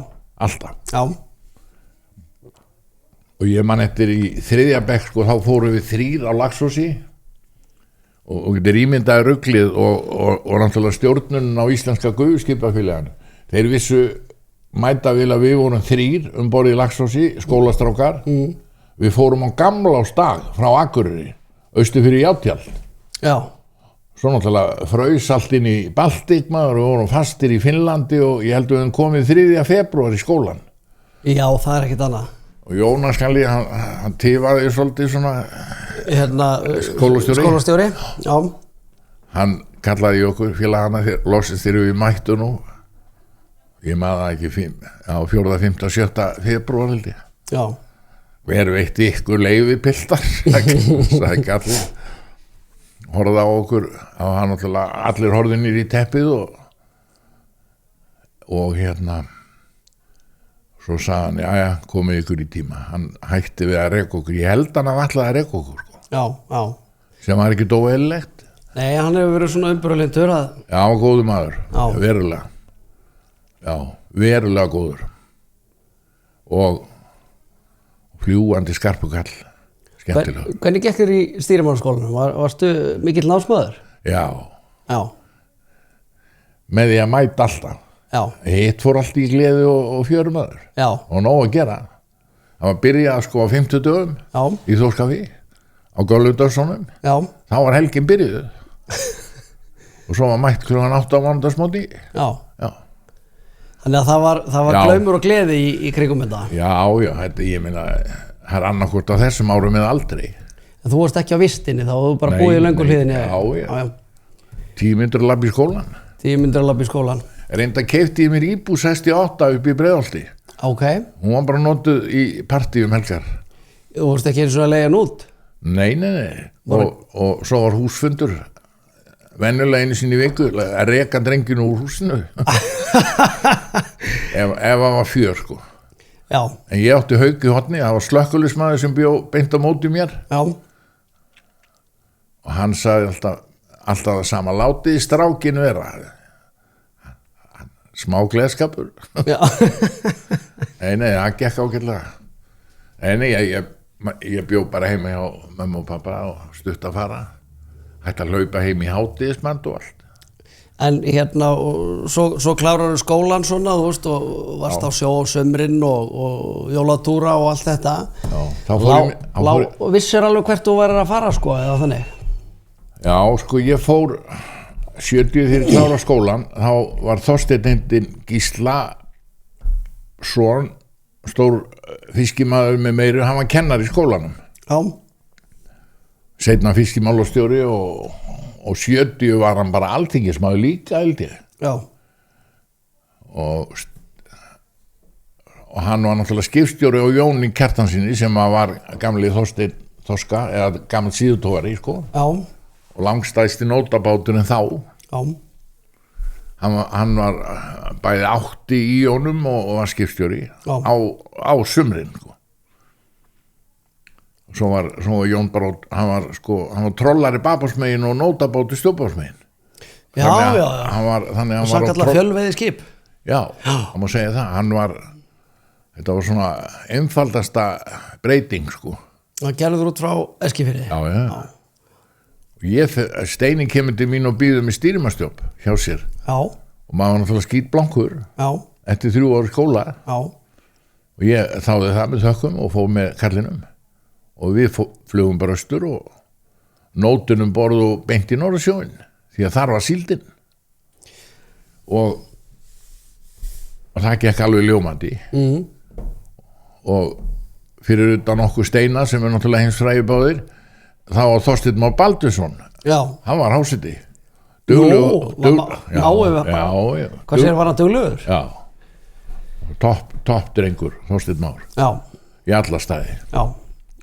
og ég man eftir í 3. bekk, sko, þá fórum við 3 á Laxósi og þetta ímyndaði ruglið og náttúrulega stjórnun á Íslenska gufuskipafélaginu, þeir vissu mætavél að við vorum 3 borð í Laxósi, skólastrákar, við fórum á Gamlástag frá Akureyri, austur fyrir Játjald,
já,
svo náttúrulega fraus allt inn í Baltík maður og vorum fastir í Finnlandi og ég held að við komið 3. febrúar í skólan.
Já, það er ekkert annað.
Og Jónas kannli, hann tifaði svolítið svona
skólastjóri, já.
Hann kallaði okkur félagana loksins þegar við mættu nú, ég maður það ekki 4., 5., 7. febrúar held ég.
Já.
Veru veitti ykkur leyfi piltar, sagði kallið. Horfði á okkur, hann náttúrulega allir horfðu niður í teppið og svo sagði hann, já, komið ykkur í tíma. Hann hætti við að reka okkur, ég held hann að ætlaði að reka okkur, sko.
Já.
Sem var ekki óeðlilegt.
Nei, hann hefur verið svona umburðarlyndur að...
Já, góður maður, verulega. Já, verulega góður. Og fljúandi skarpukall.
Hvernig gekk þér í stýrimannaskólanum? Varstu mikill námsmaður?
Já.
Já.
Með því að mæta alltaf.
Já.
Hitt fór allt í gleði og fjörumaður.
Já.
Og nóg að gera. Það var byrjað sko á 50 dögum. Já. Í Þórskafi. Á Gölludagssonum. Já. Þá var helgin byrjuð. Og svo var mætt klukkan 8 á mánudagsmóti. Já. Já.
Þannig að það var glaumur og gleði í kringum þetta.
Já, þetta, ég meina, það er annarkvort á þessum árum eða aldrei.
En þú varst ekki á vistinni þá, þú bara búið í löngu hliðinni.
Já. 10 mínútur að labba í skólan.
10 mínútur að labba í skólan.
Reynda keypti ég mér íbúð 68 upp í Breiðholti.
Ok.
Hún var bara notuð í partíum helgar.
Þú varst ekki eins og að leigja hann út?
Nei. Og svo var húsfundur. Venjulega einu sinni í viku að reka drenginu úr húsinu. ef það var fjör, sko.
Já.
En ég átti Hauk í horni, það var slökkviliðsmaður sem bjó beint á móti mér. Já. Og hann sagði alltaf það sama, látið strákinu vera. Smá gleðskapur. Já. Nei, það gekk ágætlega. Nei, ég bjó bara heima hjá mömmu og pappa og stutt að fara. Hætti að hlaupa heim í hátíðismand og allt.
En svo klárar skólan svona, þú veist, og varst á sjó og sömrin og jólatúra og allt þetta. Já. Og vissir alveg hvert þú værir að fara, sko, eða þannig?
Já, sko, ég fór 70 þegar ég klára skólan, þá var Þorsteinn Gísla son, stór fiskimaður með meiru, hann var kennari í skólanum. Já. Seinna fiskimálastjóri og 70 var hann bara alþingismaður líka, held ég. Já. Og hann var náttúrulega skipstjóri og Jóni Kjartansinni sem var gamli Þorsteinn Þorska, eða gammal síðutógari, sko. Já. Og langstæsti nótabáturinn þá. Já. Hann var bæði 80 í honum og var skipstjóri á sumrin, sko. Svo var Jón bara, hann var trollari babásmegin og nótabáti stjóbásmegin.
Já.
Þannig hann var
kallar fjölveiði skip.
Já, það má segja það. Þetta var svona einfaldasta breyting, sko.
Það gerður út frá Eskifirði.
Já. Steini kemur til mín og býður mig stýrimannstjóp hjá sér. Já. Og maður var náttúrulega skítblankur. Já. Eftir 3 ára skóla. Já. Og ég þáði það með þökkum og fór með kallinum. Og við flugum bara austur og nótunum borðu beint í Norðursjóin því að þar var síldin og það gekk alveg ljómandi og fyrir utan okkur Steina sem er náttúrulega hins frægi báðir þá var Þorsteinn Már Baldursson. Já. Hann var hásiti
Hvað sér var hann duglegur?
Já, topp drengur Þorsteinn Már. Já. Í alla staði. Já.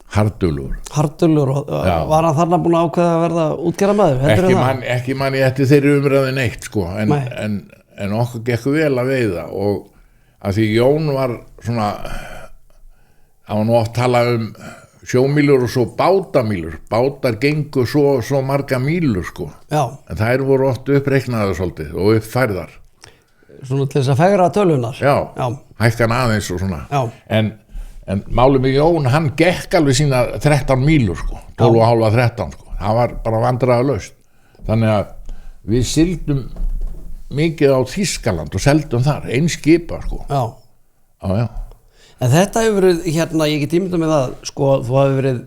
Hardulegur
og var hann þarna búin að ákveða að verða útgerðarmaður?
Ekki manni eftir þeirri umræði neitt, sko, en okkur gekk vel að veiða og að því Jón var svona, hann var nú oft talað sjómílur og svo bátamílur. Bátar gengu svo marga mílur, sko.
Já,
En þær voru oft uppreiknaðar svolítið og uppfærðar.
svona til þess að fegra tölunar.
Já,
Já.
hækkan aðeins og svona.
Já.
En málið með Jón, hann gekk alveg sína 13 mílur, sko. 12,5-13, sko. Það var bara vandræðalaust. Þannig að við sigldum mikið á Þýskaland og seldum þar, ein skipa, sko.
Já.
Já.
En þetta hefur verið, ég get ímyndað með það, sko, þú hefur verið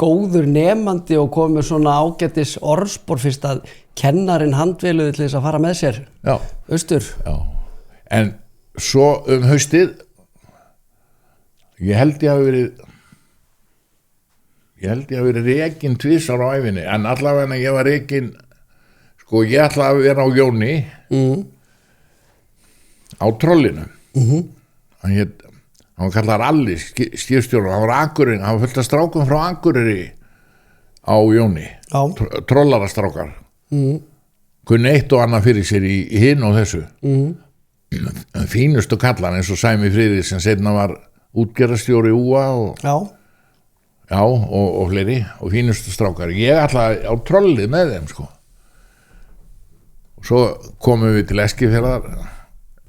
góður nemandi og komið svona ágætis orðspor fyrst að kennarinn handveluði til þess að fara með sér.
Já.
Austur.
Já. En svo haustið, ég held ég hafi verið rekinn tvisar á ævinni, en allavega ég var rekinn, sko, ég ætlaði að vera á Jóni á Trollinu. Hann var kallar Alli, skipstjóri, hann var Akureyri, hann var fullt af strákum frá Akureyri á Jóni.
Já.
Trollarastrákar. Kunni eitt og annað fyrir sér í hinn og þessu. Fínustu kallar eins og Sæmi Friðrik sem seinna var útgerðarstjóri Úa og fleiri og fínustu strákar. Ég ætlaði á trollið með þeim, sko. Og svo komum við til Eskifjarðar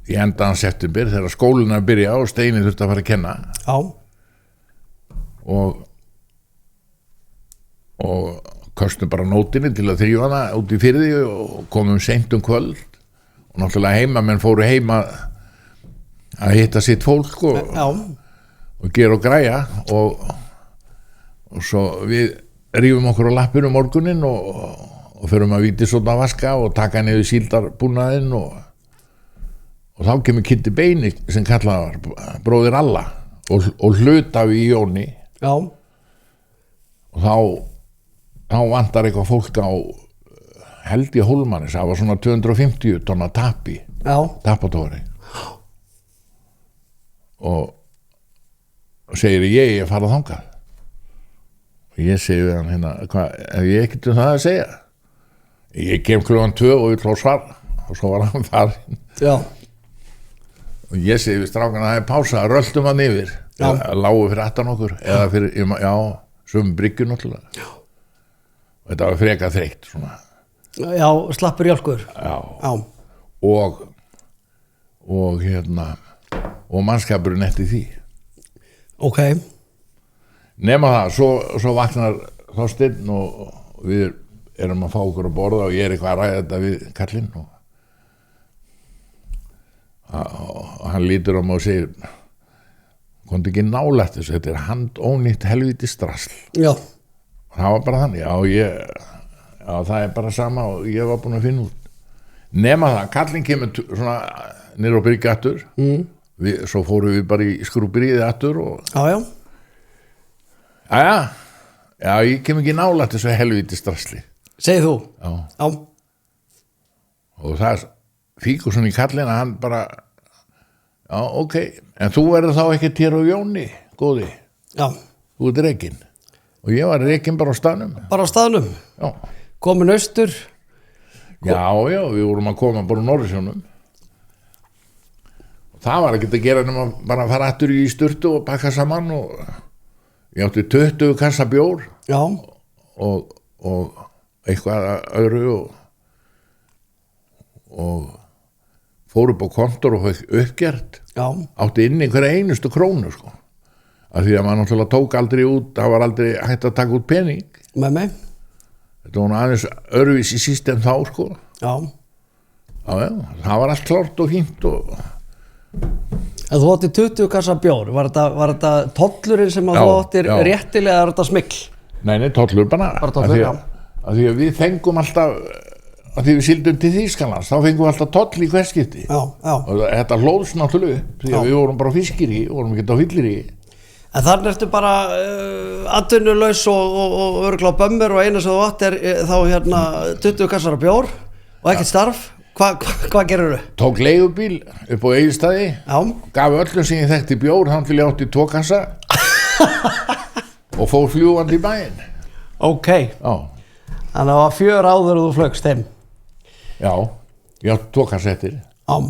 í endaðan september þegar skólinn að byrja og Steini þurfti að fara að kenna.
Já.
Og kostum bara nótinni til að þrýfa hana út í firði og komum seint kvöld og náttúrulega heimamenn fóru heima að hitta sitt fólk og gera og græja og svo við rífum okkur á lappinu morguninn og förum að víti svona að vaska og taka niður síldarbúnaðinn og þá kemur Kiddi Beini sem kallaði var bróðir Alla og hlutaði í Jóni.
Já.
Og þá vantar eitthvað fólk á held í Hólmanis, það var svona 250 tonna tapi.
Já.
Tapatóri. Og segir ég fara þangað. Og ég segi við hann hérna, hef ég ekkert það að segja? Ég kem klukkan 2 og vill á svar og svo var hann farin.
Já.
Og ég segi við strákana að það pása, röldum hann yfir. Lágu fyrir aftan okkur eða fyrir, sömu bryggju náttúrulega. Já. Og þetta var freka þreytt svona.
Já, slappur jálkur.
Já. Og mannskapurinn eftir því.
Ok.
Nema það, svo vaknar Þorsteinn og við erum að fá okkur að borða og ég eitthvað að ræða þetta við kallinn og hann lítur á mig og segir komdu ekki nálægt þessu, þetta er handónýtt helviti strasl.
Já.
Það var bara þannig, það er bara sama og ég var búin að finna út. Nema það, kallinn kemur svona niður á bryggju aftur, svo fórum við bara í skrúbríði aftur og já, ég kem ekki nálægt þessu helviti strasli.
Segir þú?
Já. Og það fíkur svona í kallinn að hann bara ok, en þú verður þá ekkert hér á Jóni, góði.
Já.
Þú ert rekinn. Og ég var rekinn bara á staðnum.
Bara á staðnum?
Já.
Komin austur?
Já, við vorum að koma bara á Norðursjónum. Það var ekkert að gera nema bara að fara aftur í sturtu og pakka saman og ég átti 20 kassa bjór.
Já.
Og eitthvað öðru og fór upp á kontor og uppgjert. Já. Átti inn einhverja einustu krónu, sko. Af því að maður náttúrulega tók aldrei út, það var aldrei hægt að taka út pening.
Með mig.
Þetta var aðeins öðruvísi system þá, sko.
Já.
Já, það var allt klárt og fínt og...
En þú átti 20 kassa bjór, var þetta tollurinn sem að þú áttir réttilega að þetta smikl? Nei,
tollur bara.
Bara tollur,
af því að við fengum alltaf, af því við sildum til Þýskalands, þá fengum við alltaf toll í hverskipti. Já. Og þetta hlóðs náttúrulega, því að við vorum bara fiskiri, vorum ekki á fyllir í.
En þannig ertu bara atvinnulaus og örugglega á bömmur og eina sem þú átt er þá 20 kassar af bjór og ekkert starf. Hvað gerur þau?
Tók leigubíl upp á Egilsstaði, gaf öllum sem ég þekkti bjór, hann til ég átti 2 kassa og fór fljúgandi í bæinn.
Ok. Já. Þannig að það var 4 áður og þú flögst heim.
Já, ég átti 2 kassettir. Já.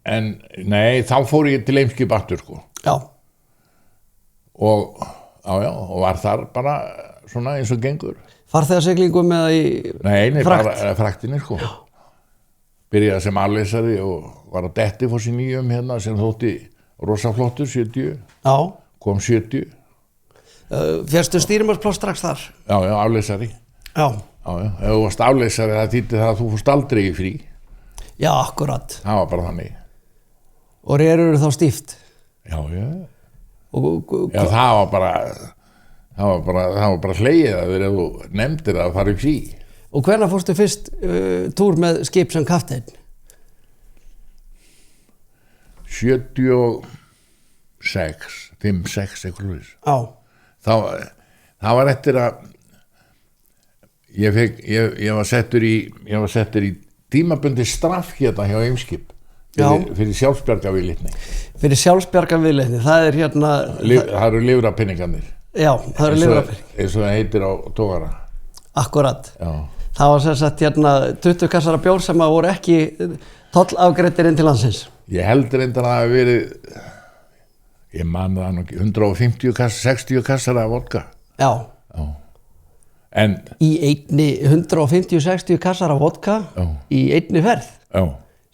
En nei, þá fór ég til Eimskip aftur, sko.
Já.
og var þar bara svona eins og gengur.
Farþegarsiglingum eða í
Nei,
frakt?
bara fraktinni sko. Byrjaði sem afleysari og var að Dettifossi 9 hérna sem þótti rosaflottur 70,
Já.
kom 70.
Férstu stýrimanspláss strax þar?
Já, afleysari.
Já.
Ef þú varst afleysari það þýddi það að þú fórst aldrei í frí.
Já, akkurat.
Það var bara þannig.
Og rerur þá stíft?
Já.
Og,
Já, það var bara hlegið að þegar þú nefndir að fara í frí.
og hvenær fórstu fyrst túr með skip sem kapteinn?
76, 5, 6, eitthvað hlutist.
Já.
Það var eftir að ég var settur í tímabundi straff hérna hjá Eimskip fyrir sjálfsbjargarviðleitni.
Fyrir sjálfsbjargarviðleitni, það er hérna...
Það eru lifrarpeningarnir.
Já, það eru lifrarpeningar.
Eins og það heitir á togara.
Akkurat.
Já.
Það var sem sagt hérna 20 kassar af bjór sem að voru ekki tollafgreiddir inn til landsins.
Ég held reyndar að það hafi verið, ég man það nú ekki, 150 kassar, 60 kassar af vodka.
Já.
En
í einni 150-60 kassar af vodka í einni ferð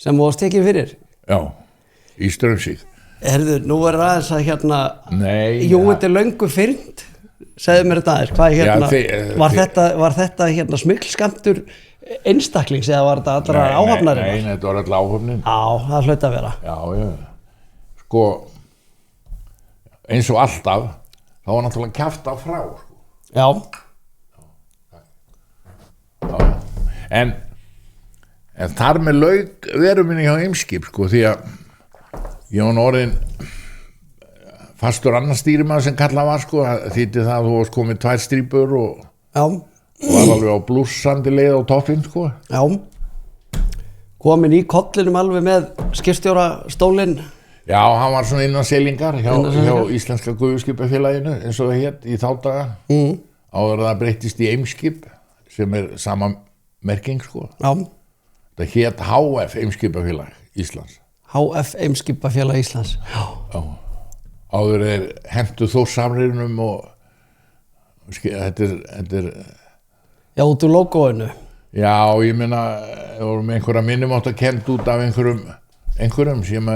sem þú varst tekið fyrir.
Já, í Straumsvík.
Herðu, nú er aðeins að hérna þetta er löngu fyrnd, segðu mér þetta aðeins, hvað hérna var þetta hérna smyglskammtur einstaklings eða var þetta allra áhafnarinn?
Nei, þetta var allra áhafnin.
Já, það hlaut að vera.
Já. Sko, eins og alltaf, þá var náttúrulega kjafta frá.
Já.
En þar með lauk veru minni hjá Eimskip sko, því að ég var orðinn fastur annar stýrimaður sem kallað var sko, þýtti það að þú varst komið 2 strípur og var alveg á blússandi leið á toppinn sko.
Já, komin í kollinum alveg með skipstjórastólinn.
Já, hann var svona innan seilingar hjá Íslenska Gufuskipafélaginu eins og það hét í þá daga. Áður það breyttist í Eimskip sem er sama merking sko.
Já.
Það hét HF Eimskipafélag Íslands.
HF Eimskipafélag Íslands. Já.
Áður hentu Þórshamrinum og þetta er
Já, út úr logoinu.
Já, ég meina vorum einhverja minnumáttakend út af einhverjum sem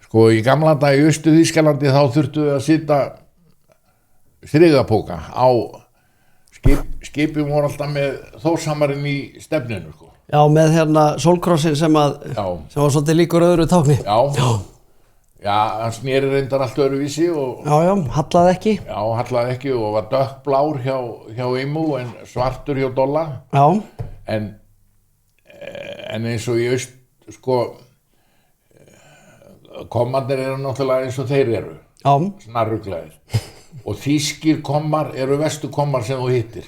sko í gamla dag í Austur-Þýskalandi þá þurftu að sitja striðapóka á skipum voru alltaf með Þórshamrin í stefninu sko.
Já, með hérna sólkrossin sem var svolítið líkur öðru tákni.
Já, hann sneri reyndar allt öðruvísi og...
Já, hallaði ekki.
Já, hallaði ekki og var dökkblár hjá Immu en svartur hjá Dolla.
Já.
En eins og ég veist, sko, kommandir eru náttúrulega eins og þeir eru.
Já.
Snarruglaðir. Og þýskir kommar eru vestu kommar sem þú hittir.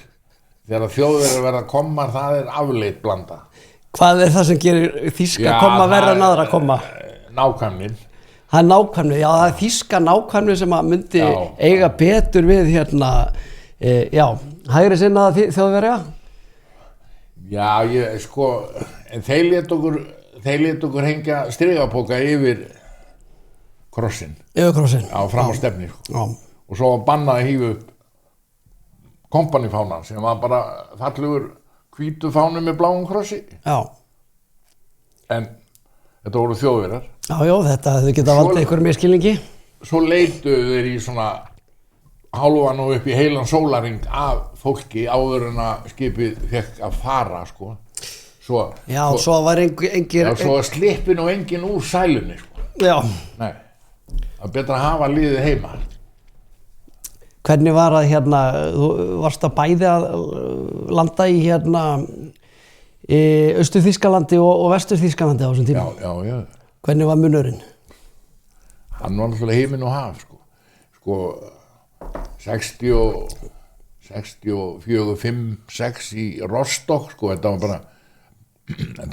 Þegar Þjóðverjar verða kommar, það er afleitt blanda.
Hvað er það sem gerir þýska komma verra en aðra komma?
Nákvæmnin.
Það er nákvæmni, já, það er þýska nákvæmni sem að myndi eiga betur við hérna, hægri sinnaða Þjóðverja? Já,
sko, en þeir lét okkur hengja strigapóka yfir krossin.
Yfir krossin?
Já, fram á stefni, sko.
Já.
Og svo var bannað að hífa upp kompanifánan sem var bara fallegur hvítu fánu með bláum krossi.
Já.
En þetta voru Þjóðverjar.
Já, þetta hefði getað valdið einhverjum misskilningi.
Svo leituðu þeir í svona hálfan og upp í heilan sólarhring af fólki áður en að skipið fekk að fara, sko. Svo
var engir...
svo var slippin og engin úr sælunni, sko.
Já.
Nei, það er betra að hafa liðið heima.
Hvernig var að hérna, þú varst að bæði að landa í hérna Austur-Þýskalandi og Vestur-Þýskalandi á þessum tíma?
Já.
Hvernig var munurinn?
Hann var náttúrulega himinn og haf, sko. Sko, 64, 5, 6 í Rostock, sko, þetta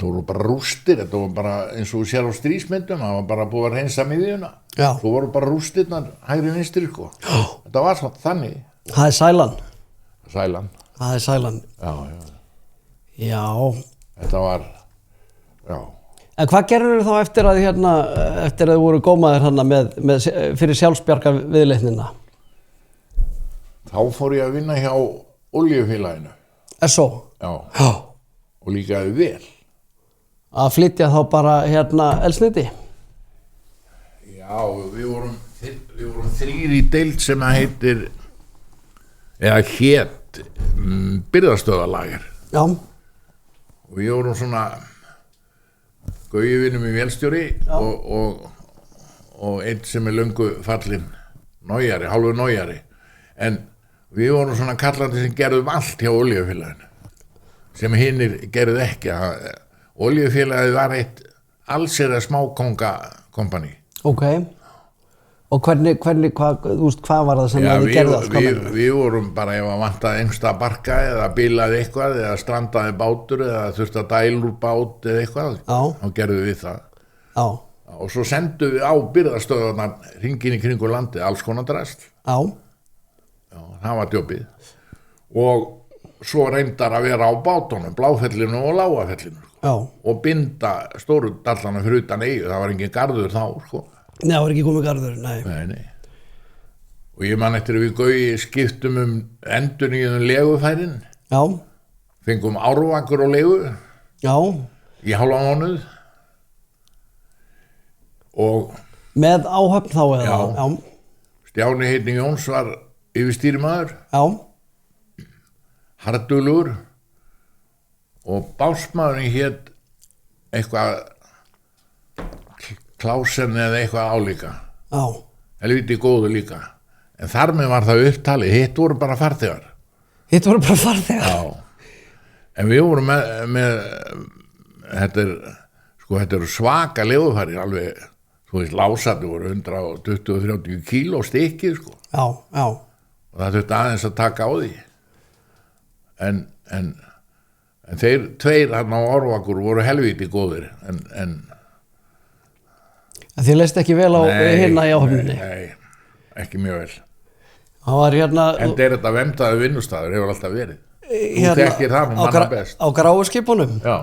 voru bara rústir, þetta var bara eins og sér á stríðsmyndum, það var bara búið að reynsa miðjuna.
Já.
Svo voru bara rústirnar hægri vinstri, sko. Þetta var svona þannig.
Það er sælan. Það er sælan. Já. Þetta
var,
En hvað gerður þá eftir að þið voru gómaðir hérna fyrir sjálfsbjargar viðleitnina?
þá fór ég að vinna hjá olíufélaginu.
SO?
Já.
Já.
Og líkaði vel.
Að flytja þá bara eldsneyti?
Já, við vorum 3 í deild sem að heitir, eða hét, birgðastöðvarlager.
Já.
Og við vorum svona, Gauji vinnum í vélstjóri og einn sem löngu fallinn Nójari, hálfur Nójari. En við vorum svona kallandi sem gerðum allt hjá olíufélaginu, sem hinnir gerðu ekki. Olíufélagið var eitt allsera smákongakompani.
Ok. Og hvað var það sem þið gerðu?
Við vorum bara ef að vantaði einhversta barka eða bilaði eitthvað eða strandaði bátur eða þurfti að dæla úr bát eða eitthvað, þá gerðum við það.
Já.
Og svo sendum við á birgðastöðvarnar hringinn í kringu landið, alls konar drast.
Já.
Já, það var djópið. Og svo reyndar að vera á bátunum, Bláfellinu og Lágafellinu.
Já.
Og binda stóru dallana fyrir utan eyju, það var engin garður þá, sko.
Nei, það var ekki komið garður, nei.
Nei. Og ég man eftir að við Gauji skiptum endurnýjum legufærin.
Já.
Fengum árvakur og legu.
Já.
Í hálfan mánuð. Og
með áhöfn þá eða?
Já. Stjáni heitni Jóns var yfirstýrimaður.
Já.
Harðduglur. Og básmaðurinn hét eitthvað Klausen eða eitthvað álíka.
Já.
Helviti góðu líka. En þar með var það upptalið, hitt voru bara farþegar.
Hitt voru bara farþegar?
Já. En við vorum með þetta eru svaka legufærir, alveg, þú veist, lásandi voru 120-130 kíló stykkið, sko.
Já, já.
Og það þurfti aðeins að taka á því. En þeir tveir þarna á Árvakur voru helviti góðir, en
þið leist ekki vel á hérna í áhöfninni?
Nei, ekki mjög vel.
Það var
En þetta verndaði vinnustaður, hefur alltaf verið. Þú þekkir það nú manna best.
Á gráu skipunum?
Já.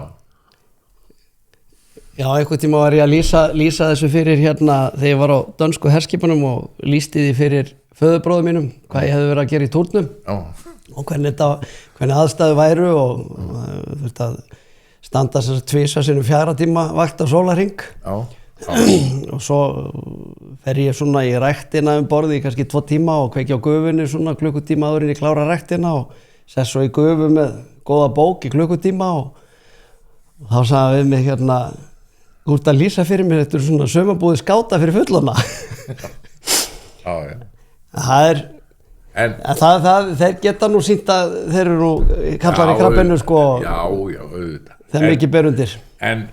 Já, einhvern tíma var ég að lýsa þessu fyrir þegar ég var á dönsku herskipunum og lýsti því fyrir föðurbróðum mínum, hvað ég hefði verið að gera í túrnum.
Já.
Og hvernig aðstæðu væru og þurfti að standa þess að tvisa sinum 4 tíma vakt á sólarhring.
Já.
Og svo fer ég svona í ræktina borði í kannski 2 tíma og kveiki á gufunni svona klukkutíma áður en ég klára ræktina og sess svo í gufu með góða bók í klukkutíma og þá sagði við mig þú ert að lýsa fyrir mér, þetta er svona sumarbúði skáta fyrir fullorna.
Já, já.
Þeir geta nú sýnt að þeir eru nú kallar í krabbinu, sko.
Já, auðvitað.
Þeim ekki ber undir.
En,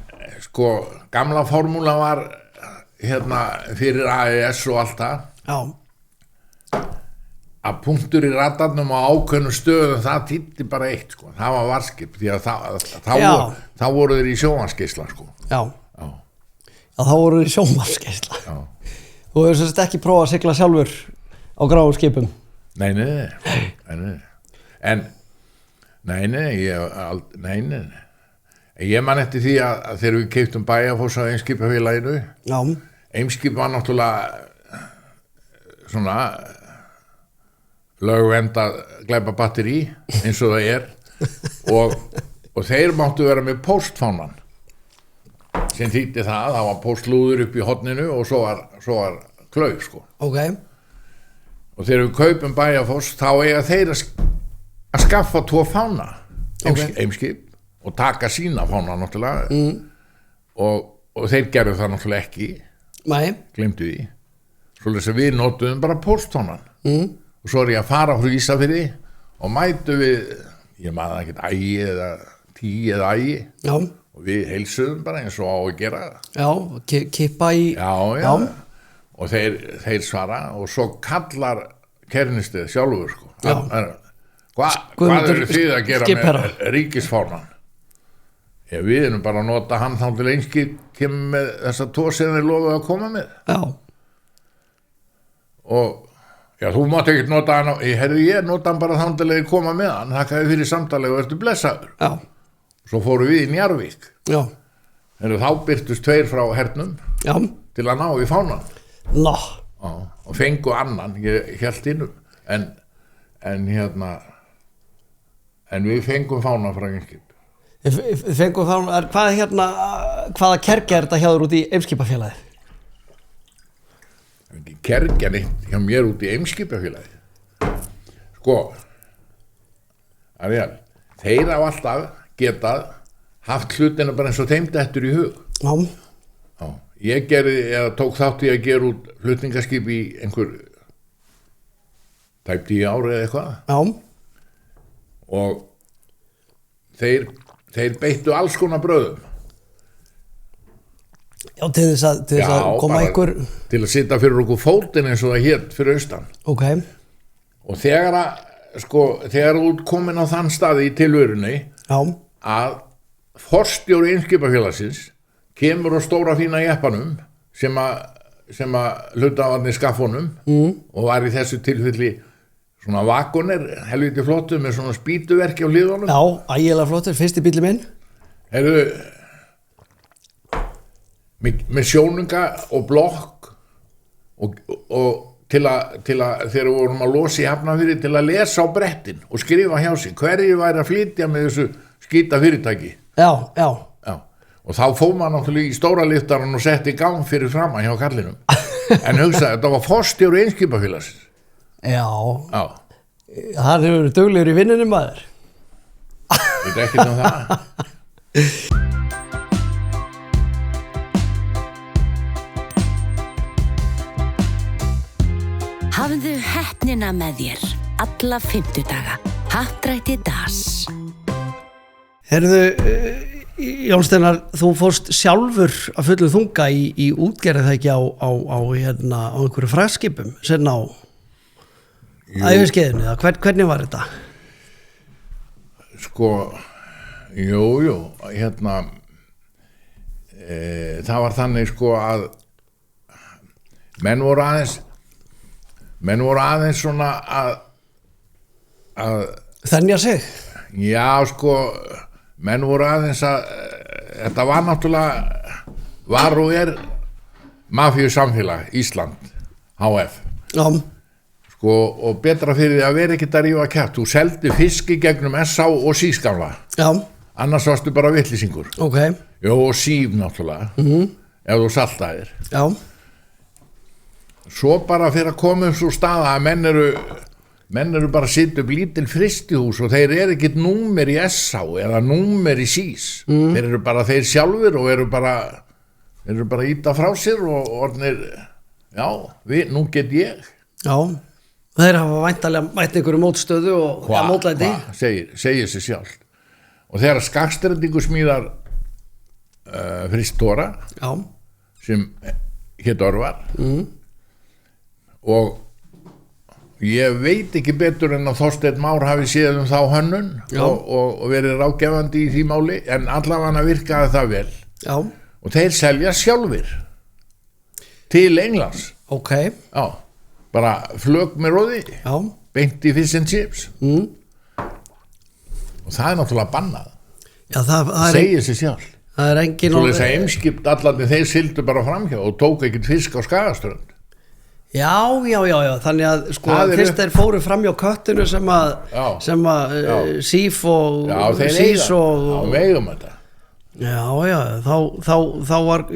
sko, gamla formúla var fyrir AES og allt það.
Já.
Að punktur í radarnum á ákveðnum stöðum, það þýddi bara eitt, sko. Það var varskip, því að þá voru þeir í sjónvarpsgeisla, sko.
Já. Já, þá voru þeir í sjónvarpsgeisla.
Já.
Þú hefur sérst ekki prófað að sigla sjálfur á gráum skipum?
Nei. En, ég man eftir því að þegar við keyptum Bæjarfoss á Eimskipafélaginu.
Já.
Eimskip var náttúrulega svona lögvenda glæpa batteri eins og það og þeir máttu vera með póstfánan sem þýddi það var póstlúður upp í horninu og svo var klauf, sko.
Ok.
Og þegar við kaupum Bæjarfoss þá eiga þeir að skaffa 2 fána, Eimskip, og taka sína fána náttúrulega. Og þeir gerðu það náttúrulega ekki.
Nei.
Gleymdu því. Svoleiðis að við notuðum bara póstfánan. Og svo ég að fara frá Ísafirði og mætu við, ég maður ekkert ægi eða 10 eða ægi. Já. Og við heilsuðum bara eins og á að gera það.
Já, kippa í...
Já. Og þeir svara og svo kallar Kernistið sjálfur, sko. Hvað eru þið að gera með ríkisfánan? Já, við erum bara að nota hann þá til Eimskip kemur með þessa 2 sem þeir lofuðu að koma með. Já. Og já, þú mátt ekkert nota hann ég nota hann bara þá til þeir koma með hann, þakkaði fyrir samtalið og ertu blessaður. Já. Svo fóru við í Njarðvík. Já. Þá birtust 2 frá hernum. Já. Til að ná í fánan.
Nó.
Já, og fengu annan, ég hélt innum. En en við fengum fána frá Eimskip.
Þið fengum fána, hvaða kergja þetta hjá þér út í Eimskipafélagið?
Kergja neitt hjá mér út í Eimskipafélagið. Sko, Ariel, þeir hafa alltaf getað haft hlutina bara eins og þeim dettur í hug. Já. Ég tók þátt í að gera út flutningaskip í einhver tæp 10 ári eða eitthvað.
Já.
Og þeir beittu alls konar bröðum.
Já, til þess að koma einhver...
Til að sitja fyrir okkur fótinn eins og það hét fyrir austan.
Ok.
Og þegar þú komin á þann staði í tilverunni að forstjóri Eimskipafélagsins kemur á stóra fína jeppanum sem að hlutafarnir skaffunum og var í þessu tilfelli svona vagonir, helviti flottu með svona spýtuverki á hliðunum.
Já, ægilega flottur, fyrsti bílli minn.
Með sjónunga og blokk og til að þegar við vorum að losa í Hafnarfirði til að lesa á brettin og skrifa hjá sig hverju væri að flytja með þessu skýta fyrirtæki.
Já.
Og þá fór maður náttúrulega í stóra lyftaran og setti í gang fyrir framan hjá kallinum. En hugsaði, þetta var forstjóri Eimskipafélagsins.
Já. Hann hefur verið duglegur í vinnunni maður.
Þetta ekkert um það.
Hafðu heppnina með þér alla 50 daga. Happdrætti DAS.
Heyrðu, Jón Steinar, þú fórst sjálfur að fullu þunga í útgerð það ekki á einhverju fræðskipum sen á æviskeiðinu, hvernig var þetta?
Sko, jú, það var þannig sko að menn voru aðeins svona að
þenja sig?
Já, sko, menn voru aðeins að þetta var náttúrulega var og mafíu samfélag Ísland HF.
Já.
Sko, og betra fyrir því að vera ekkert að rífa kjaft. Þú seldi fiski gegnum S.A. og sískamla.
Já.
Annars varstu bara vitlýsingur.
Ok.
Jó, og síf náttúrulega. Ef þú saltaðir.
Já.
Svo bara fyrir að koma svo staða að menn eru bara að setja upp lítil fristihús og þeir ekkert númer í S.A. eða númer í sís. Þeir eru bara þeir sjálfur og eru bara íta frá sér og orðnir, já, nú get ég.
Já. Þeir hafa væntanlega mætt einhverju mótstöðu og mótlæti.
Segir sér sjálf. Og þegar Skagstrendingur smíðar fristóra sem hét Örvar og ég veit ekki betur en að Þorsteinn Már hafi séð þá hönnun og verið ráðgefandi í því máli en allavega virkaði það vel.
Já.
Og þeir selja sjálfir til Englands.
Ok.
Já. Bara flög með róði, beint í fish and chips og það náttúrulega bannað.
Já, það
segir sér sjálf.
Það engin
svo þess að Eimskip allarnir þeir sildu bara framhjá og tók ekkert fisk á Skagaströnd.
Já, þannig að sko fyrst þeir fóru framhjá köttinu sem að síf og sís og
vegum þetta.
Já, þá var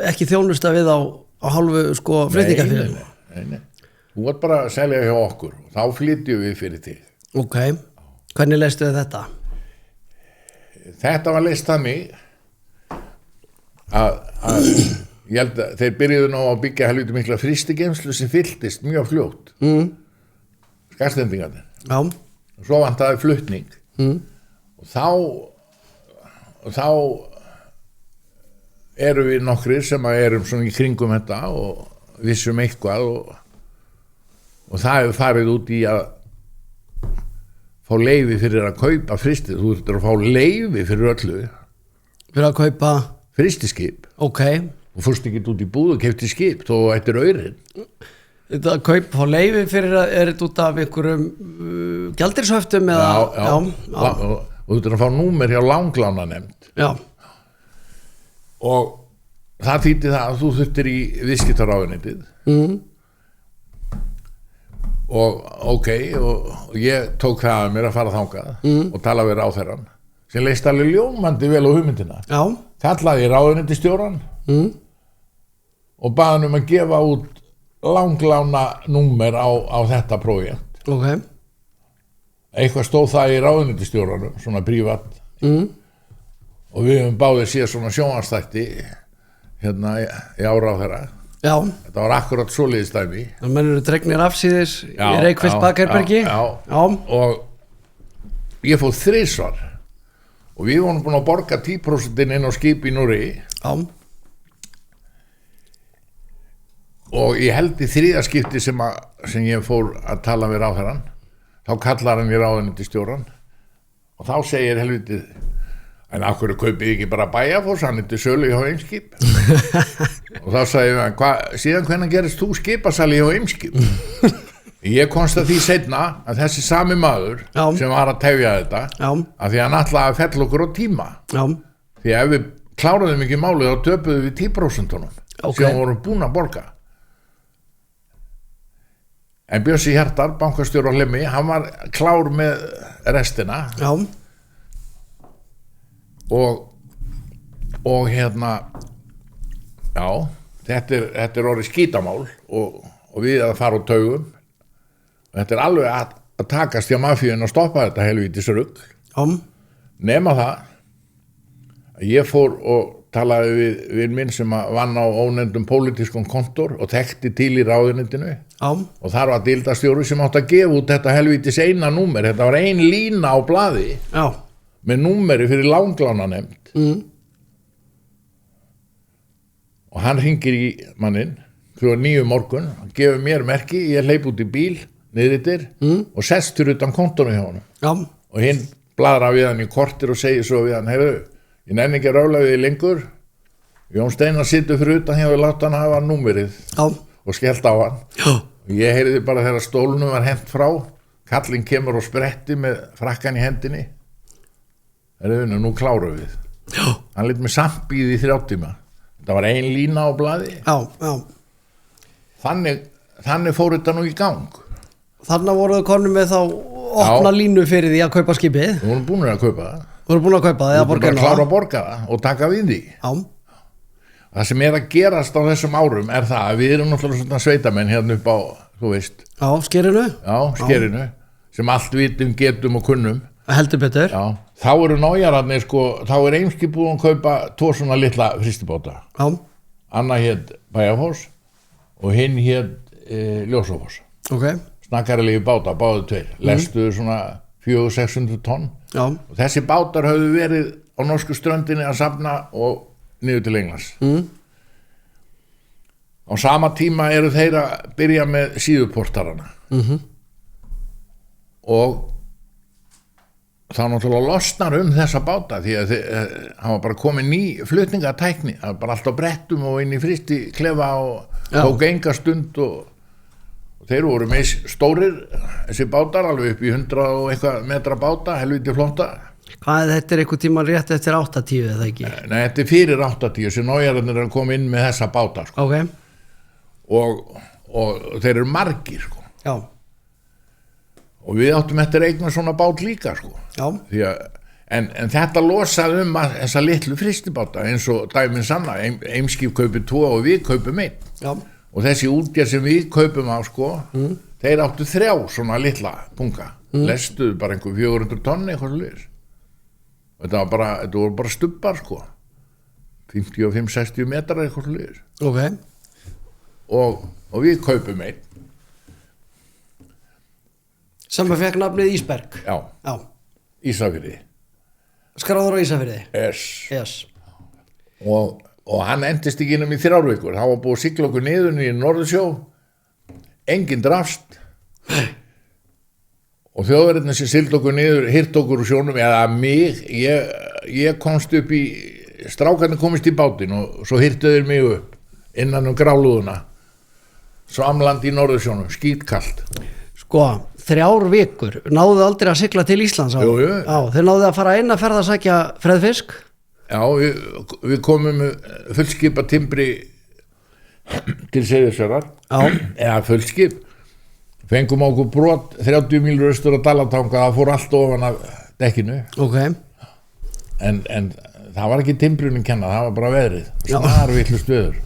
ekki þjónusta við á hálfu sko flutningafélaginu.
Nei. Þú vart bara að selja hjá okkur og þá flytjum við fyrir þig.
Ok, hvernig leistu þið þetta?
Þetta var leist þannig að ég held að þeir byrjuðu nú að byggja helviti mikla frystigeymslu sem fylltist mjög fljótt. Skagstrendingarnir. Já. Og svo vantaði flutning. Og þá erum við nokkrir sem erum svona í kringum þetta og vissum eitthvað og það hefur farið út í að fá leyfi fyrir að kaupa fristið. Þú þurftir að fá leyfi fyrir öllu.
Fyrir að kaupa?
Fristiskip.
Ok.
Þú fórst ekki út í búð og keypti skip þó ættir aurinn.
Þetta að fá leyfi fyrir að þetta út af einhverjum gjaldeyrishöftum eða? Já.
Og þú þurftir að fá númer hjá Langlánanefnd.
Já.
Og það þýddi það að þú þurftir í viðskiptaráðuneytið og og ég tók það að mér að fara þangað og tala við ráðherrann sem leist alveg ljómandi vel á hugmyndina kallaði ráðuneytisstjórann og baði hann að gefa út langlána númer á þetta prójekt eitthvað stóð það í ráðuneytisstjóranum svona prívat og við höfum báðir séð svona sjónvarpsþætti hérna í áráðherra þetta var akkurat svoleiðis dæmi
þannig menn eru dregnir afsíðis í Reykjavík Bakarbergi
og ég fóð 3 svar og við vorum búin að borga 10% inn á skip í Núri og ég held í 3. skipti sem ég fór að tala við ráðherrann þá kallar hann í ráðuneytisstjórann og þá segir helvitið en af hverju kaupið ekki bara Bæjarfoss hann til sölu hjá Eimskip og þá sagði hann síðan hvernig gerist þú skipasali hjá Eimskip ég komst að því seinna að þessi sami maður sem var að tefja þetta að því hann ætlaði að fella okkur á tíma því ef við kláruðum ekki málið þá töpuðum við 10% sem vorum búin að borga en Bjössi Hjartar, bankastjóri á Hlemmi hann var klár með restina og hérna þetta er orðið skítamál og við að fara á taugum þetta er alveg að takast hjá mafíun að stoppa þetta helvítis rugl nema það að ég fór og talaði við minn sem vann á ónefndum pólitískum kontor og þekkti til í ráðuneytinu og þar var deildarstjóri sem átti að gefa út þetta helvítis eina númer þetta var ein lína á blaði með númeri fyrir langlánanemnd og hann hringir í mannin kl. 9 morgun hann gefur mér merki, ég hleyp út í bíl niðrittir og sestur utan kontónu hjá hann og hinn bladrar við hann í kortir og segir svo við hann ég nenni ekki að rála við þig lengur Jón Steinar situr fyrir utan hjá við láta hann hafa númerið og skellt á hann og ég heyrði bara þegar stólunum var hent frá kallinn kemur og spretti með frakkan í hendinni nú klárum við hann lét mig sambíð í 3 tíma það var ein lína á blaði þannig fór þetta nú í gang
Þarna voruðu konum með þá opna línu fyrir því að kaupa skipið
við vorum búin að kaupa það
við vorum búin að kaupa það
við vorum bara klára að borga það og taka við því það sem er að gerast á þessum árum er það að við erum náttúrulega svona sveitamenn hérna upp á þú veist skerinu sem allt vitum, getum og kunnum
heldur betur
þá eru nájararnir þá er Eimskip búin að kaupa 2 svona litla frystibáta annar hét Bæjarfoss og hinn hét Ljósafoss snakkarlegi báta, báðu 2 lestuðu svona 400-600 tonn og þessi bátar höfðu verið á norsku ströndinni að safna og niður til Englands á sama tíma eru þeir að byrja með síðuportarana og þá náttúrulega losnar þessa báta því að hann var bara komin ný flutningatækni, það var bara allt á brettum og inn í frysti klefa og tók enga stund og þeir voru með stórir þessi bátar alveg upp í 100 og eitthvað metra báta, helviti flotta
þetta er eitthvað tíma rétt eftir 80 eða ekki?
Nei, þetta er fyrir 80 sem nájararnir er að koma inn með þessa báta og þeir eru margir og við áttum eftir eignar svona bát líka því að en þetta losaði þessa litlu frystibáta eins og dæmin sanna Eimskip kaupir 2 og við kaupum 1 og þessi útgerð sem við kaupum af þeir áttu 3 svona litla punga lestuðu bara einhver 400 tonni eitthvað svolítið þetta voru bara stubbar 55-60 metrar eitthvað svolítið og við kaupum 1
sem að fekk nafnið Ísberg
Ísafirði
skráður á Ísafirði
yes. og hann endist ekki innum í 3 vikur hann var búið að sigla okkur niður í Norðursjó engin drafst og þjóðverðin sem sigldi okkur niður hirt okkur úr sjónum eða mig ég komst upp í strákarnir komist í bátinn og svo hirtuður mig upp innan grálúðuna svamlandi í Norðursjónum skítkalt
3 vikur, náðu aldrei að sigla til Íslands þeir náðu að fara eina ferð að sækja freðfisk
við komum fullskipa timbri til Seyðisfjarðar eða fullskip fengum okkur brot 30 mílur austur að Dalatanga, það fór allt ofan af dekkinu
Ok.
en það var ekki timbrunum kenna, það var bara veðrið snarvillust veður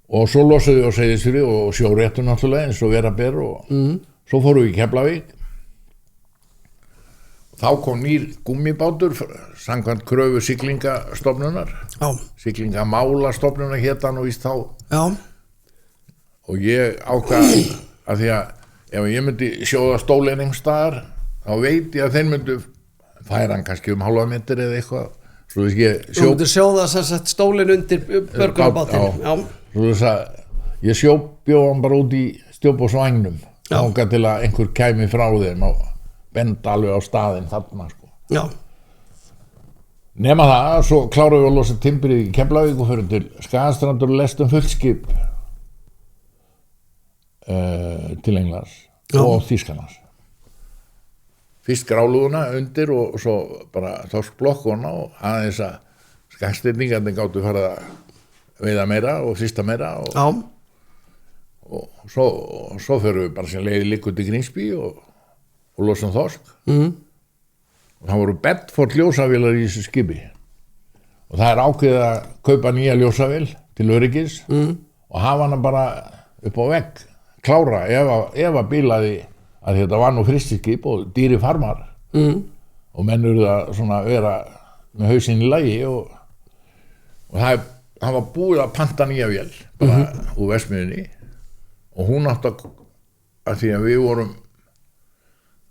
og svo losaði við á Seyðisfirði og sjóréttu náttúrulega eins og vera ber og svo fórum við í Keflavík. Þá kom nýr gummibátur samkvæmt kröfu siglingastofnunar siglingamálastofnunar hét hann og víst þá og ég ákvað að því að ef ég myndi sjóða stólinn einhvers staðar þá veit ég að þeir myndu færa hann kannski halva metr eða eitthvað svo ég
Þú myndir sjóða stólinn undir börgunarbátinn
svo þess að ég sjóbjóð hann bara út í stjópásvængnum þangað til að einhver kæmi frá þeim og benda alveg á staðinn þarna sko nema það, svo klárum við að losa timbrið í Keflavík og förum til Skagastrandur og lestum fullskip til Englands og Þýskalands fyrst grálúðuna undir og svo bara þorskblokkuna og aðeins að skagstyrningarnir gátu farið að veiða meira og fyrsta meira og svo förum við bara sem leiði líka út í Grímsby og losum þorsk og það voru Bedford ljósavélar í þessu skipi og það ákveðið að kaupa nýja ljósavél til öryggis og hafa hana bara upp á vegg klára ef að bílaði að þetta var nú fristiskip og dýri farmar og menn eru það svona vera með hausinn í lagi og það var búið að panta nýja vél bara úr verksmiðjunni og hún átti að því að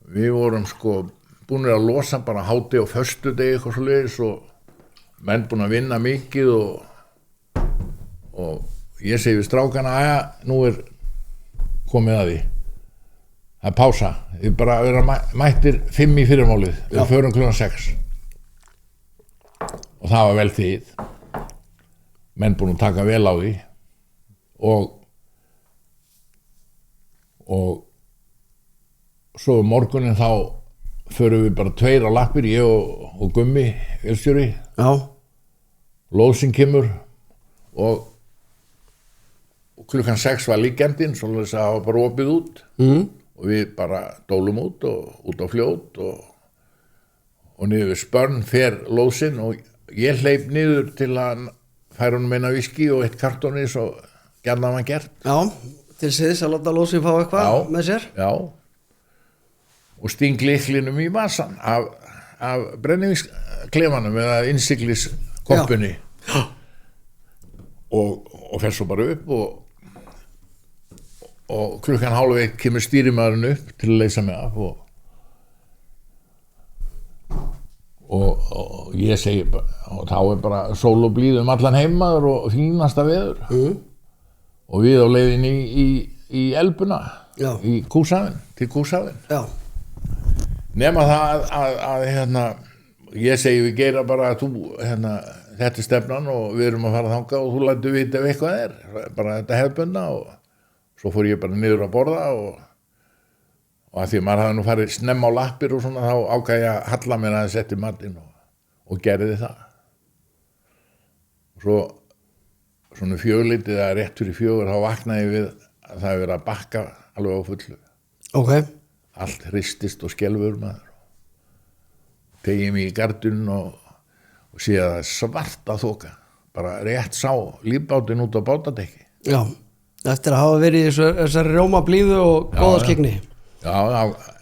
við vorum sko búinir að losa bara háti á föstudegi eitthvað svoleiðis og menn búin að vinna mikið og ég segi við strákana nú komið að því það pása, við bara vera mættir 5 í fyrramálið, við förum klukkan 6 og það var vel þýð menn búin að taka vel á því og svo morgunin þá förum við bara 2 á lappir, ég og Gummi vélstjóri lóðsinn kemur og klukkan 6 var líkendin svo þess að það var bara opið út og við bara dólum út og út á fljót og niður við Spörn fer lóðsinn og ég hleyp niður til að færa honum eina viski og 1 kartóni svo gjarnan var gert
til síðis að láta lóðsinn fá eitthvað með sér
og sting lyklinum í vasan af brennivínsklefanum eða innsigliskompunni og fer svo bara upp og klukkan 12:30 kemur stýrimaðurinn upp til að leysa mig af og ég segi og þá bara sól og blíð allan heimaður og fínasta veður og við á leiðinni í Elbuna í Kúshafinn til Kúshafinn nema það að ég segi við Geira bara að þetta stefnan og við erum að fara þangað og þú lætur vita ef eitthvað bara þetta hefðbundna og svo fór ég bara niður að borða og að því að maður hafði nú farið snemma á lappir og svona þá ákvað ég að halla mér aðeins eftir matinn og gerði það og svo svona 4:00 eða rétt fyrir 4 þá vaknaði ég við að það hefði verið að bakka alveg á fullu allt hristist og skelfur maður tegi mig í gardunum og sé að það er svarta þoka bara rétt sá lífbátinn út á bátadekki
eftir að hafa verið í þessari rjóma blíðu og góða skygni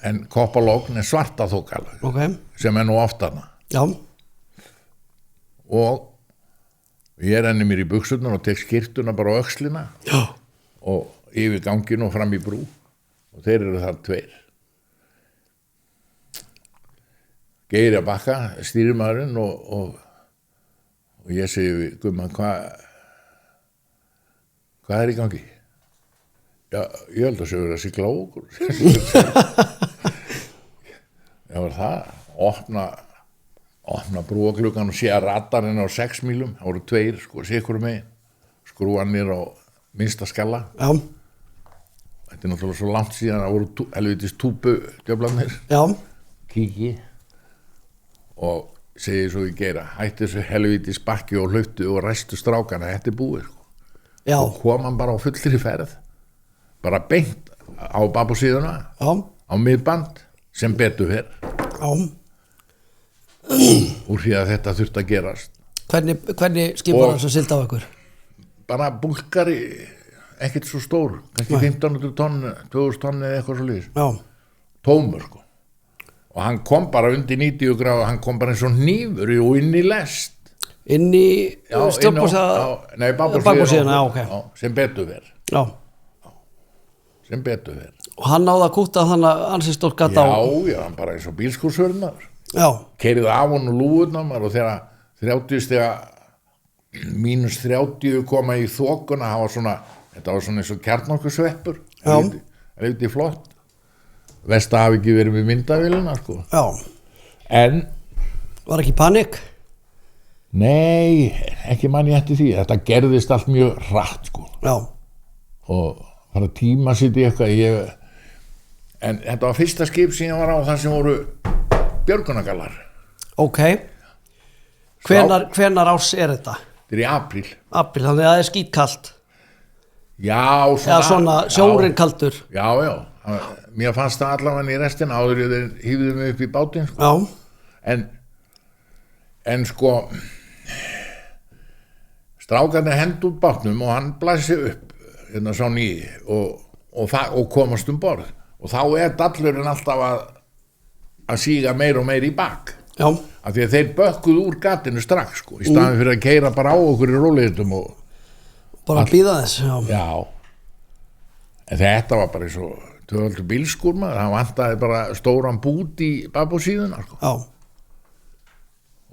en koppalogn er svarta þoka sem er nú oftana og ég renni mér í buxurnar og tek skyrtuna bara á öxlina og yfir gangin og fram í brú og þeir eru þar 2 Geir að bakka stýrimaðurinn og ég segi við Gumma hvað er í gangi? Já, ég held að sögur að sigla á okkur það var það opna brúaklukkan og sé að radarinn á 6 mílum það voru 2 sko, sikkur megin skrúanir á minnsta skalla þetta er náttúrulega svo langt síðan það voru helvitis túpu djöflarnir kíki og segi svo við Geira hætti þessu helvitis bakki og hlautu og ræstu strákana, þetta er búið sko. og kom hann bara á fullri ferð bara beint á babúsíðuna
Já,
á miðband sem betur fer
já.
úr því að þetta þurfti að gerast.
Hvernig skipar það sem sild á ykkur?
Bara búlkari, ekkert svo stór, kannski 1500 tonn, 2000 tonn eða eitthvað svo líðis.
Já,
Tómur, sko. Og hann kom bara undir 90 gráð, hann kom bara eins og hnífur og inn í lest.
inn í stjórnbúrsíðan?
Nei,
Bakbúrsíðan, já, ok.
Já, sem betur ver.
Já,
Sem betur ver.
og hann náði að kúta þannig að ansi stórt gata á.
Já, hann bara eins og bílskúrsvörðnar.
Já,
Keyrið af hann og lúðunar og þegar 30 stiga mínus 30 koma í þokuna, þetta var svona eins og kjarnorkusveppur.
Já.
Það er flott. Vesta hafi ekki verið með myndavélina, sko.
já.
En
Var ekki panik?
nei, ekki mann ég eftir því. Þetta gerðist allt mjög hratt, sko.
Já,
Og fara tíma sitt í eitthvað. En þetta var fyrsta skip sem ég var á, það sem voru björgunargallar.
ok. Hvenar ás er þetta?
Þetta er í apríl.
Apríl, þannig að það er skítkalt.
Já,
Eða svona sjórinn kaldur.
Já. Mér fannst það allavega í restina áður ég þeir hýfðu mig upp í bátinn, sko.
Já,
En sko strákarnir hendu út bátnum og hann blæsi upp hérna sá nýi og komast borð og þá er dallurinn alltaf að síga meir og meir í bak
já,
af því að þeir bökkuðu úr gatinu strax, sko, í staðin fyrir að keyra bara á okkur í rólegheitum og
bara að býða þess. Já,
já, en þetta var bara eins og tvöfaldur bílskúr maður, hann vantaði bara stóran bút í babúsíðuna, sko.
já,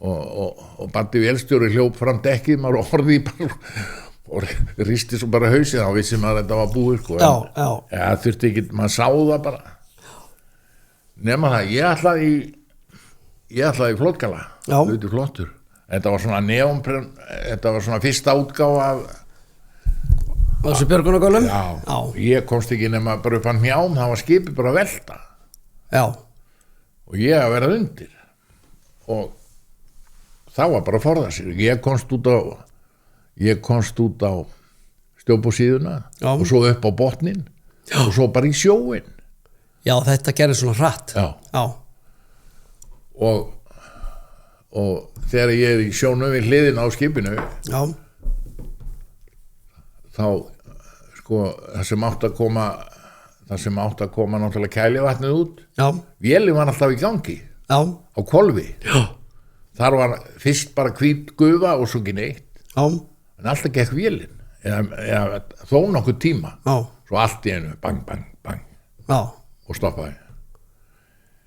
og Baddi vélstjóri hljóp fram dekkið, maður orði bara og risti svo bara hausið, þá vissi maður að þetta var búið, sko.
já.
Það þurfti ekki, maður sá það bara nema það, ég ætlaði í flotgala,
Já.
hluti flottur. Þetta var svona neonprinn, þetta var svona fyrsta útgáfa af,
Þessu björgunargölum?
já, ég komst ekki nema bara upp að njám, það var skipið bara að velta
Já,
og ég að vera undir og það var bara að forða sér. Ég komst út á stjópusíðuna
Já.
og svo upp á botnin og svo bara í sjóin.
já, þetta gerir svona hratt.
Já.
Já,
Og þegar ég er í sjónu við hliðina á skipinu
já,
þá sko það sem átt að koma náttúrulega kælivatnið út,
já,
vélin var alltaf í gangi
já,
á hvolfi.
já,
Þar var fyrst bara hvít gufa og svo ekki neitt,
já,
en alltaf gekk vélin eða þó nokkuð tíma,
já,
svo allt í einu bang, bang, bang
já.
og stoppaði.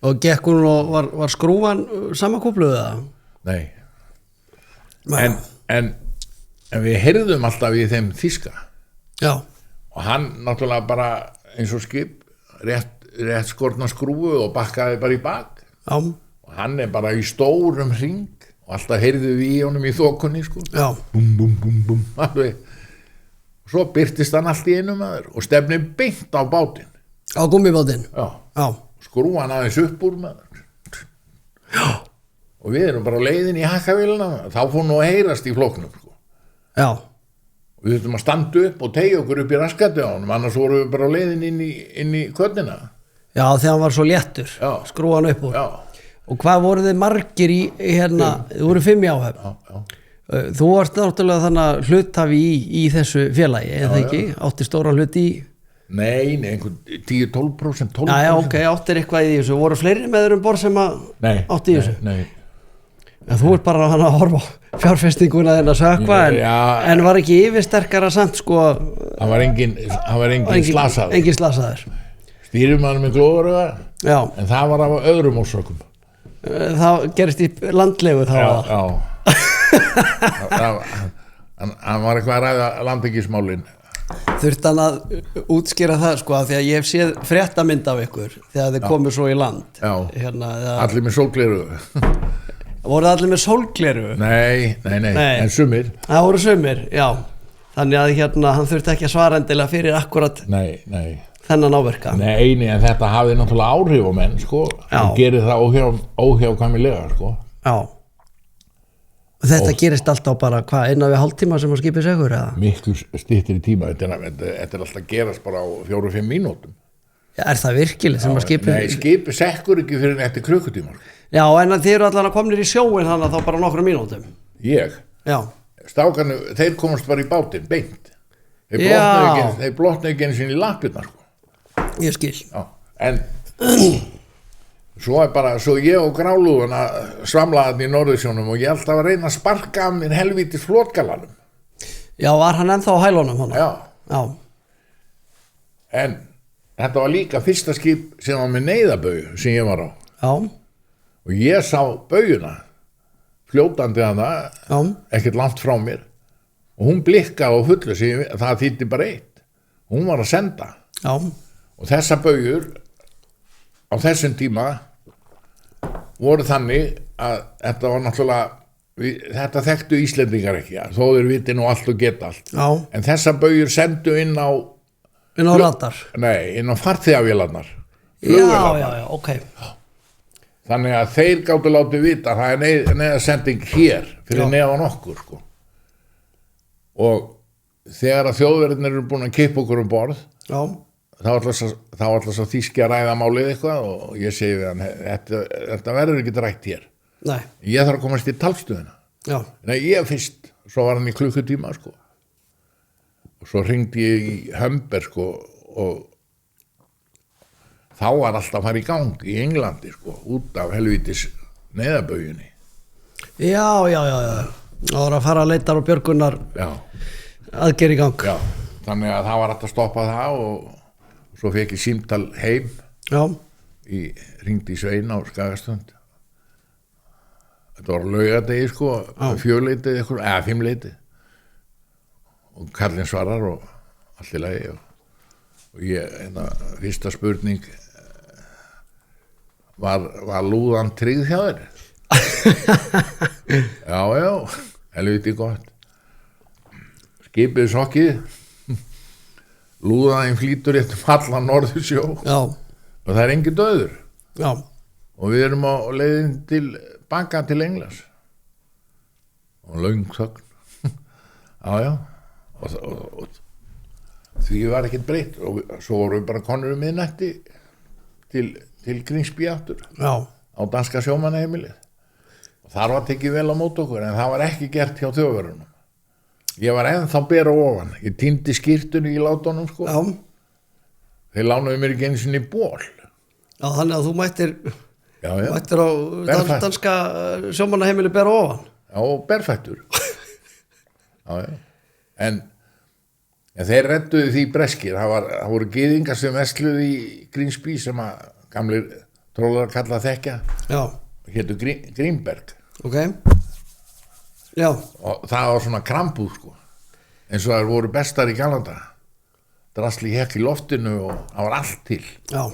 Og gekk hún og var skrúfan samankúpluð eða?
Nei. En við heyrðum alltaf í þeim þýska
Já,
og hann náttúrulega bara eins og skip rétt skorna skrúfu og bakkaði bara í bak
já,
og hann er bara í stórum hring og alltaf heyrðum við í honum í þokunni, sko.
já,
Búm, búm, búm, búm, alveg. Og svo byrtist hann allt í einu, maður, og stefni beint á bátinn.
á gummibátinn.
Já.
Já,
Skrúa hann aðeins upp úr, maður. Já. Og við erum bara á leiðin í hakkavélina, þá fór nú að heyrast í flóknum, sko.
já,
Og við þurfum að standa upp og teygja okkur upp í raskati á honum, annars vorum við bara á leiðin inn í kvöldina.
já, þegar hann var svo léttur.
Já.
Skrúfan upp úr.
Já.
Og hvað voru þið margir í hérna, þið voru 5 í áhöfn.
Já.
Þú varst náttúrulega þannig að hluthafi í þessu félagi, eða ekki? Átti stóran hlut í...
Nei, einhvern 10-12%, 12%.
Já, ok, áttir eitthvað í þessu. Voru fleiri með þeir borð sem að átti í þessu?
Nei.
En þú ert bara að horfa á fjárfestinguna þinn að sökva, en var ekki yfirsterkara samt, sko...
Það var engin slasaður.
Engin slasaður.
Stýrimaður með glóðuröga,
Já,
en það var af öðrum orsökum.
það gerist í landlegu þá.
Já. Hann var eitthvað að ræða landbyggismálin.
Þurfti hann að útskýra það, sko, af því að ég hef séð fréttamynd af ykkur þegar þið komið svo í land.
Já,
Hérna,
allir með sólgleru.
voru allir með sólgleru?
Nei, en sumir.
Það voru sumir, já. Þannig að hérna, hann þurfti ekki að svara endilega fyrir akkurat
Nei.
þennan áverka.
Nei, en þetta hafði náttúrulega áhrif á menn, sko. Hann gerir það óhjákvæmilega, sko.
Já. Og þetta gerist alltaf bara, innan við hálftíma sem að skipið segur, eða?
Miklu styttir í tíma. Þetta er alltaf gerast bara á 4-5 mínútum.
Já, það virkileg sem að skipið?
Nei, skipið sekkur ekki fyrir eftir klukkutíma.
Já, en þið eru allan að komnir í sjóin þannig að þá bara nokkrum mínútum.
Ég?
Já.
Stákarnir, þeir komast bara í bátinn, beint. Þeir blotna ekki einu sinni í lappirnar, sko.
Ég skil.
Já, en svo ég og Grálúðun að svamla þarna í Norðursjónum og ég alltaf að reyna að sparka af mér helvítis flotgalanum. Já,
var hann ennþá á hælunum hann?
Já. En þetta var líka fyrsta skip sem var með neyðabauju sem ég var á.
Já.
Og ég sá baujuna fljótandi hana, ekkert langt frá mér. Og hún blikkaði á fullu sem það þýddi bara eitt. Hún var að senda.
Já.
Og þessa baujur á þessum tíma voru þannig að þetta var náttúrulega þetta þekktu Íslendingar ekki, þó þeir viti nú allt og geta allt.
Já.
En þessa baujur sendu inn á
radar?
Nei, inn á farþegavélarnar.
Já, ok.
Þannig að þeir gátu látið vita að það er neyðarsending hér fyrir neðan okkur, sko. Og þegar að þjóðverðinir eru búin að kippa okkur borð, þá ætla svo þýski að ræða málið eitthvað og ég segi við hann, þetta verður ekki rætt hér.
Nei.
Ég þarf að komast í talstöðina.
Já.
Nei, ég fyrst, svo var hann í klukkutíma, sko. Og svo hringdi ég í Humber, sko, og þá var alltaf að fara í gang í Englandi, sko, út af helvítis neyðabauginni.
Já. Það var að fara að leita á björgunar aðgerð í gang.
Já, þannig að það var hægt að stoppa það og svo fekk ég símtal heim.
Já.
Hringdi í Sveina á Skagastund. Þetta var laugadegi, sko, 4-leytið eitthvað, eða 5-leytið. Og kallinn svarar og allt í lagi og ég, fyrsta spurning var lúðan tryggð hjá þér? Já, helviti gott. Skipið sokkið, lúðaðin flýtur eftir falla Norðursjó. Já. Og það er engin döður. Já. Og við erum á leiðin baka til Englands. Og löng þögn. Já. Og því var ekkert breytt og svo vorum við bara konur miðnætti til Grímsby aftur á danska sjómannaheimilið og þar var tekið vel á mót okkur en það var ekki gert hjá Þjóðverjunum. Ég var ennþá bera ofan, ég týndi skýrtunni í látunum, sko. Já. Þeir lánuðu mér ekki einu sinni í ból.
Já, þannig að þú mættir á danska sjómannaheimilið bera ofan.
Já, berfættur. Já. En þeir redduðu því breskir, það voru gyðingar sem vesluðu í Grímsby sem að gamlir trólar kalla þekkja. Já. Hétu Grímberg. Ok. Já. Og það var svona krambúð, sko. Eins og það voru bestar í Kanada. Drasli hekk í loftinu og það var allt til. Já.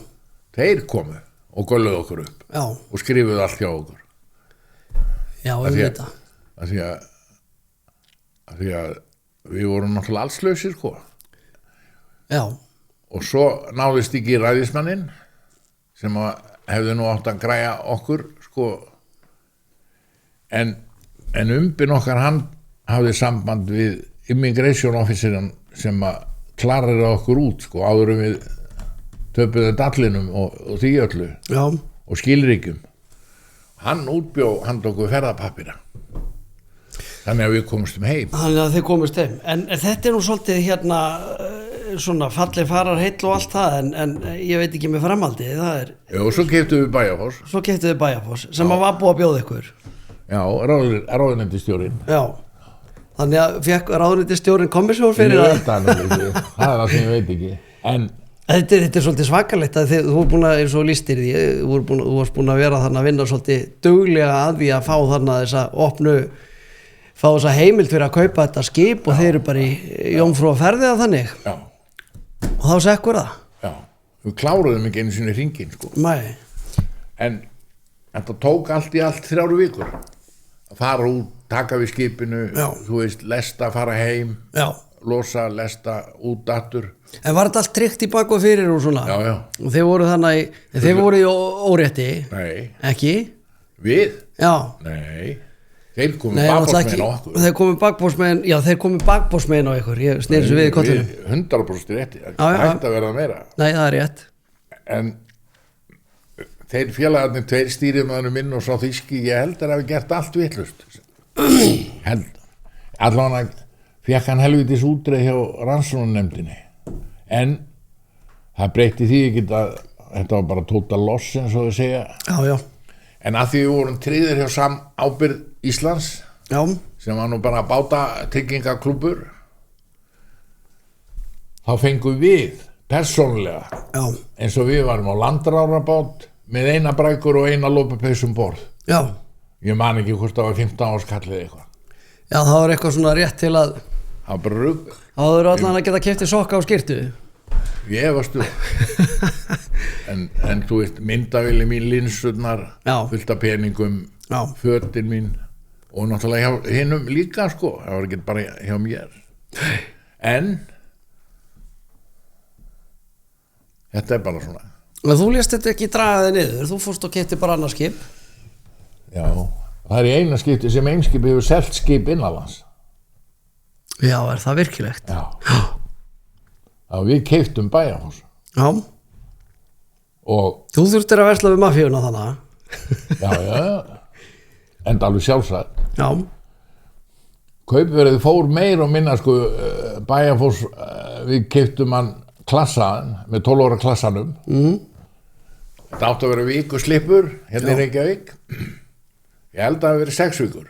Þeir komu og gölluðu okkur upp. Já. Og skrifuðu allt hjá okkur.
Já, þetta.
Af því að við vorum náttúrulega allslausir, sko. Já. Og svo náðist ekki ræðismanninn sem hefði nú átt að græja okkur, sko. En umbinn okkar, hann hafði samband við immigration officerin sem að klarera okkur út, sko, áður við töpuðu dallinum og því öllu. Já. Og skilríkjum. Hann hann okkur ferðapappira. Þannig að við komumstum heim. Þannig
að þið komust heim. En þetta nú svolítið hérna svona fallið farar heill og allt það en ég veit ekki með framhaldið, það er...
Já, og svo keyptum við Bæjarfoss.
Svo keyptum við Bæjarfoss, sem að var búið að bjóða ykkur.
Já, ráðuneytisstjórinn. Já,
þannig að fekk ráðuneytisstjórinn komissjón fyrir
það. Það er það sem ég veit ekki. En
þetta er svolítið svakalegt að þú voru búin að, eins og lýstir því, þú varst búin að vera þarna að vinna svolítið duglega að því að fá þarna fá þessa heimild fyrir að kaupa þetta skip og þeir eru bara í jómfrú að ferði að þannig. Já. Og þá sekkur það.
Já, við kláruðum ekki einu sinni hringinn, sko. Nei. En þetta tók allt í allt 3 vikur. Að fara út, taka við skipinu, þú veist, lesta, fara heim, losa, lesta, út aftur.
En var þetta allt tryggt í bak og fyrir og svona?
Já.
Og þeir voru þannig, þeir voru í órétti?
Nei.
Ekki?
Við?
Já.
Nei. Þeir komið bakbórsmegin á okkur.
Þeir komið bakbórsmegin, já, þeir komið bakbórsmegin á ykkur. Ég sneri svo við í kottunum.
100% rétti. Það hætti að verða meira.
Nei, það er rétt.
en þeir félagarnir tveir stýrimaðurinn minn og sá þýski, ég held að hafi gert allt vitlaust allavega fékk hann helvitis útreið hjá rannsóknarnefndinni en það breytti því ekki að þetta var bara total loss eins og þau segja
já.
En að því við vorum tryggðir hjá Samábyrgð Íslands
Já.
sem var nú bara bátatryggingaklúbbur þá fengum við persónulega
Já.
eins og við varum á landrárabát með eina brækur og eina lópapeysum borð.
Já.
Ég man ekki hvort það var 15 árs kallið eitthvað.
Já, það var eitthvað svona rétt til að
Það var bara rugg.
Það eru allan að geta keypt sokka á skyrtu.
Ég efast en þú veist, myndavili mín, linsurnar, fullt af peningum, fötin mín og náttúrulega hjá hinum líka sko, það var ekki bara hjá mér. En þetta er bara svona.
Og þú lést þetta ekki draga þig niður, þú fórst og keypti bara annað skip.
Já, það er í eina skipti sem Eimskip hefur selt skip innanlands.
Já, er það virkilegt?
Já. Já, við keyptum Bæjarfoss.
Já.
Og
þú þurftir að versla við mafíuna þannig.
Já. Enda alveg sjálfsagt.
Já.
Kaupverðið fór meir og minna sko, Bæjarfoss, við keyptum hann klassaðan, með 12 ára klassanum. Þetta átti að vera viku slipur, hérna í Reykjavík. Ég held að það hafi verið 6 vikur.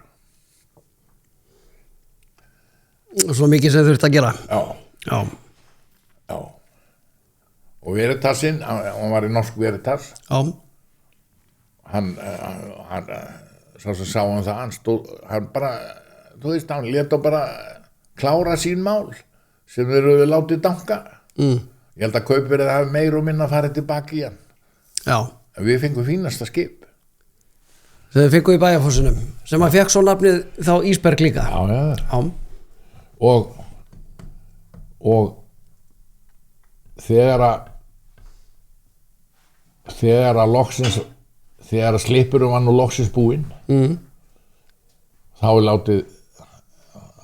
Svo mikið sem þurfti að gera.
Já. Og Veritasinn, hann var í Norsk Veritas.
Já.
Hann sá sem sá hann það, hann bara, þú veist, hann lét á bara klára sín mál sem þeir eru látið danka. Ég held að kaupverðið hafi meir og minna farið tilbaki í hann.
Já.
En við fengum fínasta skip.
Sem þið fengu í Bæjarfossinum, sem að fekk svo nafnið þá Ísberg líka.
Já. Og þegar slippurum var nú loksins búinn, þá er látið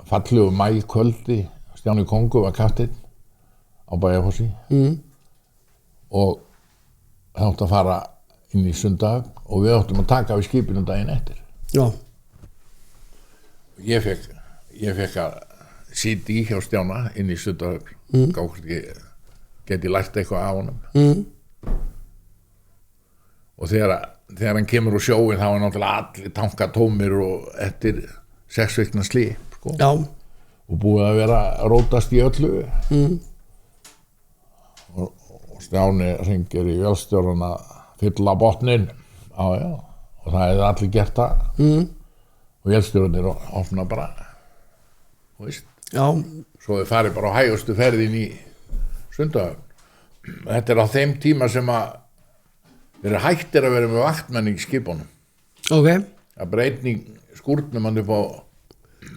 fallegu maíkvöldi, Stjáni Kongu var kapteinn á Bæjarfossi og það átti að fara inn í Sundahöfn og við áttum að taka við skipinu daginn eftir.
Já.
Ég fekk að sitja í hjá Stjána inn í Sundahöfn, gátt geti lært eitthvað af honum. Og þegar hann kemur úr sjóin þá er náttúrulega allir tankatómir og eftir 6 vikna slíp sko.
Já.
Og búið að vera að rótast í öllu. Og Stjáni hringir í vélstjóran að fylla botnin. Já. Og það hefði allir gert það. Og vélstjóranir opna bara, þú veist.
Já.
Svo þau farið bara á hægustu ferðin í Sundahöfn. Þetta er á þeim tíma sem að þeir hættir að vera með vaktmenning í skipunum.
Ok.
Það breytning skúrnum hann upp á.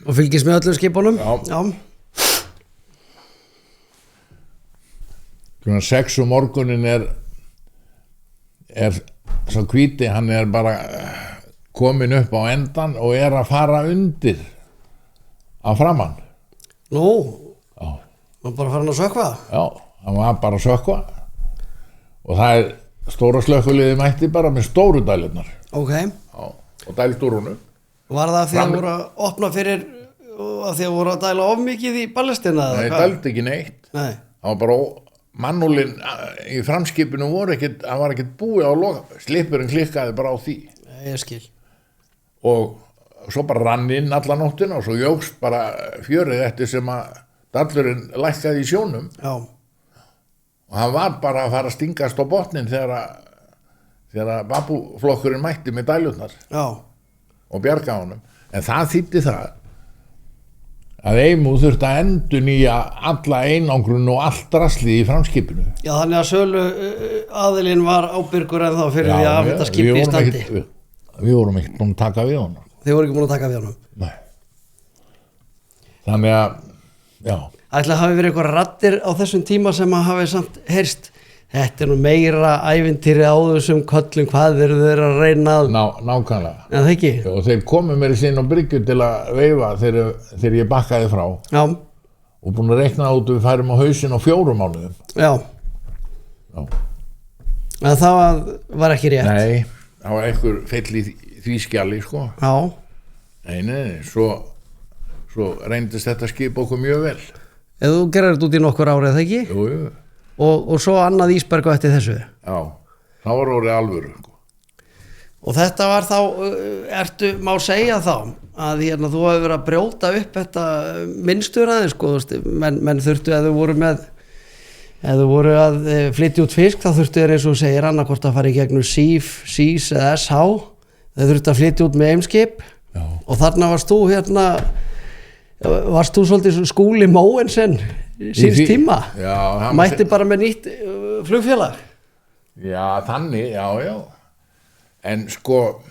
Og fylgist með öllum skipunum? Já.
Svona 6 morgunin er svo hvíti, hann er bara komin upp á endan og er að fara undir að framann.
Nú?
Já.
Var bara farin að sökkva?
Já, hann var bara að sökkva og það er stóra slökkuliði mætti bara með stóru dælurnar.
Ok.
Já, og dældúrunu.
Var það því að voru að opna fyrir að því að voru að dæla of mikið í ballistina?
Nei, dældi ekki neitt.
Nei.
Það var bara mannúlin í framskipinu var ekkert búið á loka. Slipurinn klikkaði bara á því.
Ég skil.
Og svo bara rann inn alla nóttina og svo jógst bara fjörið eftir sem að dallurinn lækkaði í sjónum.
Já.
Og hann var bara að fara að stingast á botnin þegar babúflokkurinn mætti með dælurnar.
Já.
Og bjarga honum. En það þýddi það að Eimú þurfti að endurnýja alla einangrun og allt draslið í framskipinu.
Já, þannig að sölu aðilinn var ábyrgur en þá fyrir því að afhenda skipi í standi.
Við vorum ekkert búin að taka við honum.
Þið voru ekki búin að taka við honum?
Nei. Þannig að, já.
Ætli hafi verið eitthvað raddir á þessum tíma sem að hafi samt heyrst. Þetta nú meira ævintýri á þessum köllum, hvað eru þeir að reyna að...
Nákvæmlega.
En það ekki?
Og þeir komu mér í sín á bryggju til að veifa þegar ég bakkaði frá.
Já.
Og búin að reikna út við færum á hausinn á 4 mánuðum.
Já.
Já.
En það var ekki rétt.
Nei, það var einhver feill í því skjali sko.
Já.
Nei, svo reyndist þetta skip okkur mjög vel.
Ef þú gerir þetta út í nokkur árið, það ekki?
Jú.
Og svo annað ísberg á eftir þessu.
Já, það var orðið alvöru sko.
Og þetta var þá, má segja þá að hérna þú hefur verið að brjóta upp þetta minnstur aðeins sko, menn þurftu að þau voru að flytja út fisk, þá þurftu þeir eins og segir annarkvort að fara í gegnum SÍS eða SH, þeir þurftu að flytja út með Eimskip.
Já.
Og þarna varst þú svolítið Skúli Mogensen síns tíma.
Já,
mætti bara með nýtt flugfélag.
Já, þannig, já. En sko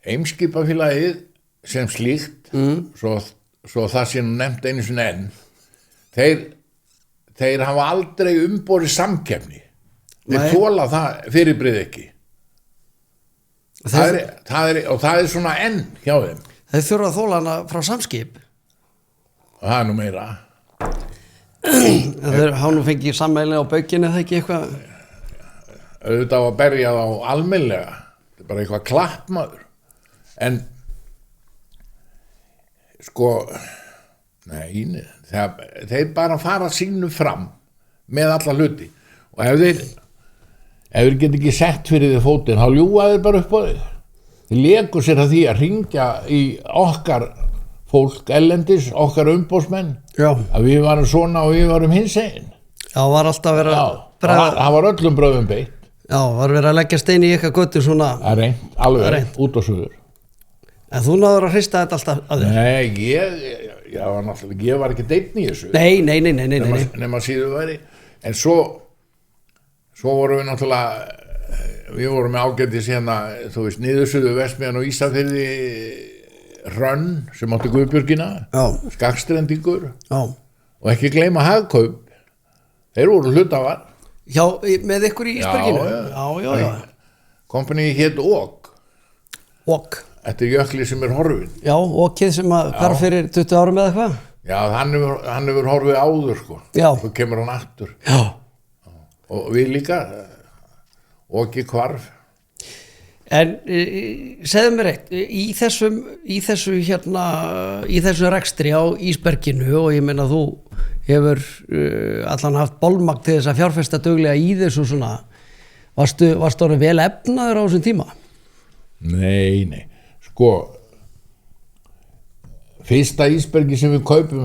Eimskipafélagið sem slíkt svo það sé nú nefnt einu sinni enn þeir hafa aldrei umborið samkeppni, þeir þola það fyrirbrigði ekki. Það er svona enn hjá þeim.
Þeir þurfa að þola hana frá Samskip.
Og það er nú meira.
Þeir hafa nú fengið sammeilin á baukinu eða ekki eitthvað.
Auðvitað á að berja þá almennilega, þetta er bara eitthvað klappmaður. En sko þeir bara fara sínu fram með alla hluti, og ef þeir get ekki sett fyrir þið fótinn, þá ljúga þeir bara upp á þeir leku sér að því að hringja í okkar fólk ellendis, okkar umboðsmenn, að við varum svona og við varum hinsegin.
Já, var alltaf verið
það var öllum bröðum beitt.
Já, var verið að leggja stein í ykkar göttu svona.
Það reynt, alveg út og suður.
En þú náður að hrista þetta alltaf að þér?
Nei, ég var ekki einn í þessu.
Nei.
Nema síðu væri. En svo vorum við náttúrulega, við vorum með ágætis hérna, þú veist, niðursuðu Vestmiðjan og Ísafirði, Hrönn sem átti Guðbjörgina, Skagstrendingur, og ekki gleyma Hagkaup. Þeir voru hlutafar.
Já, með ykkur í Ísberginu? Já.
Kompani hét OK. Þetta er jökli sem horfinn. Já,
Okkið sem hvar fyrir 20 árum eða hvað?
Já, hann hefur horfið áður sko.
Já.
Svo kemur hann aftur.
Já.
Og við líka, Okki hvarf.
En segðu mér eitt, í þessu rekstri á Ísberginu, og ég meina þú hefur allan haft bolmagn til þess að fjárfesta duglega í þessu svona, varstu orðinn vel efnaður á þessum tíma?
Nei, sko fyrsta ísbergi sem við kaupum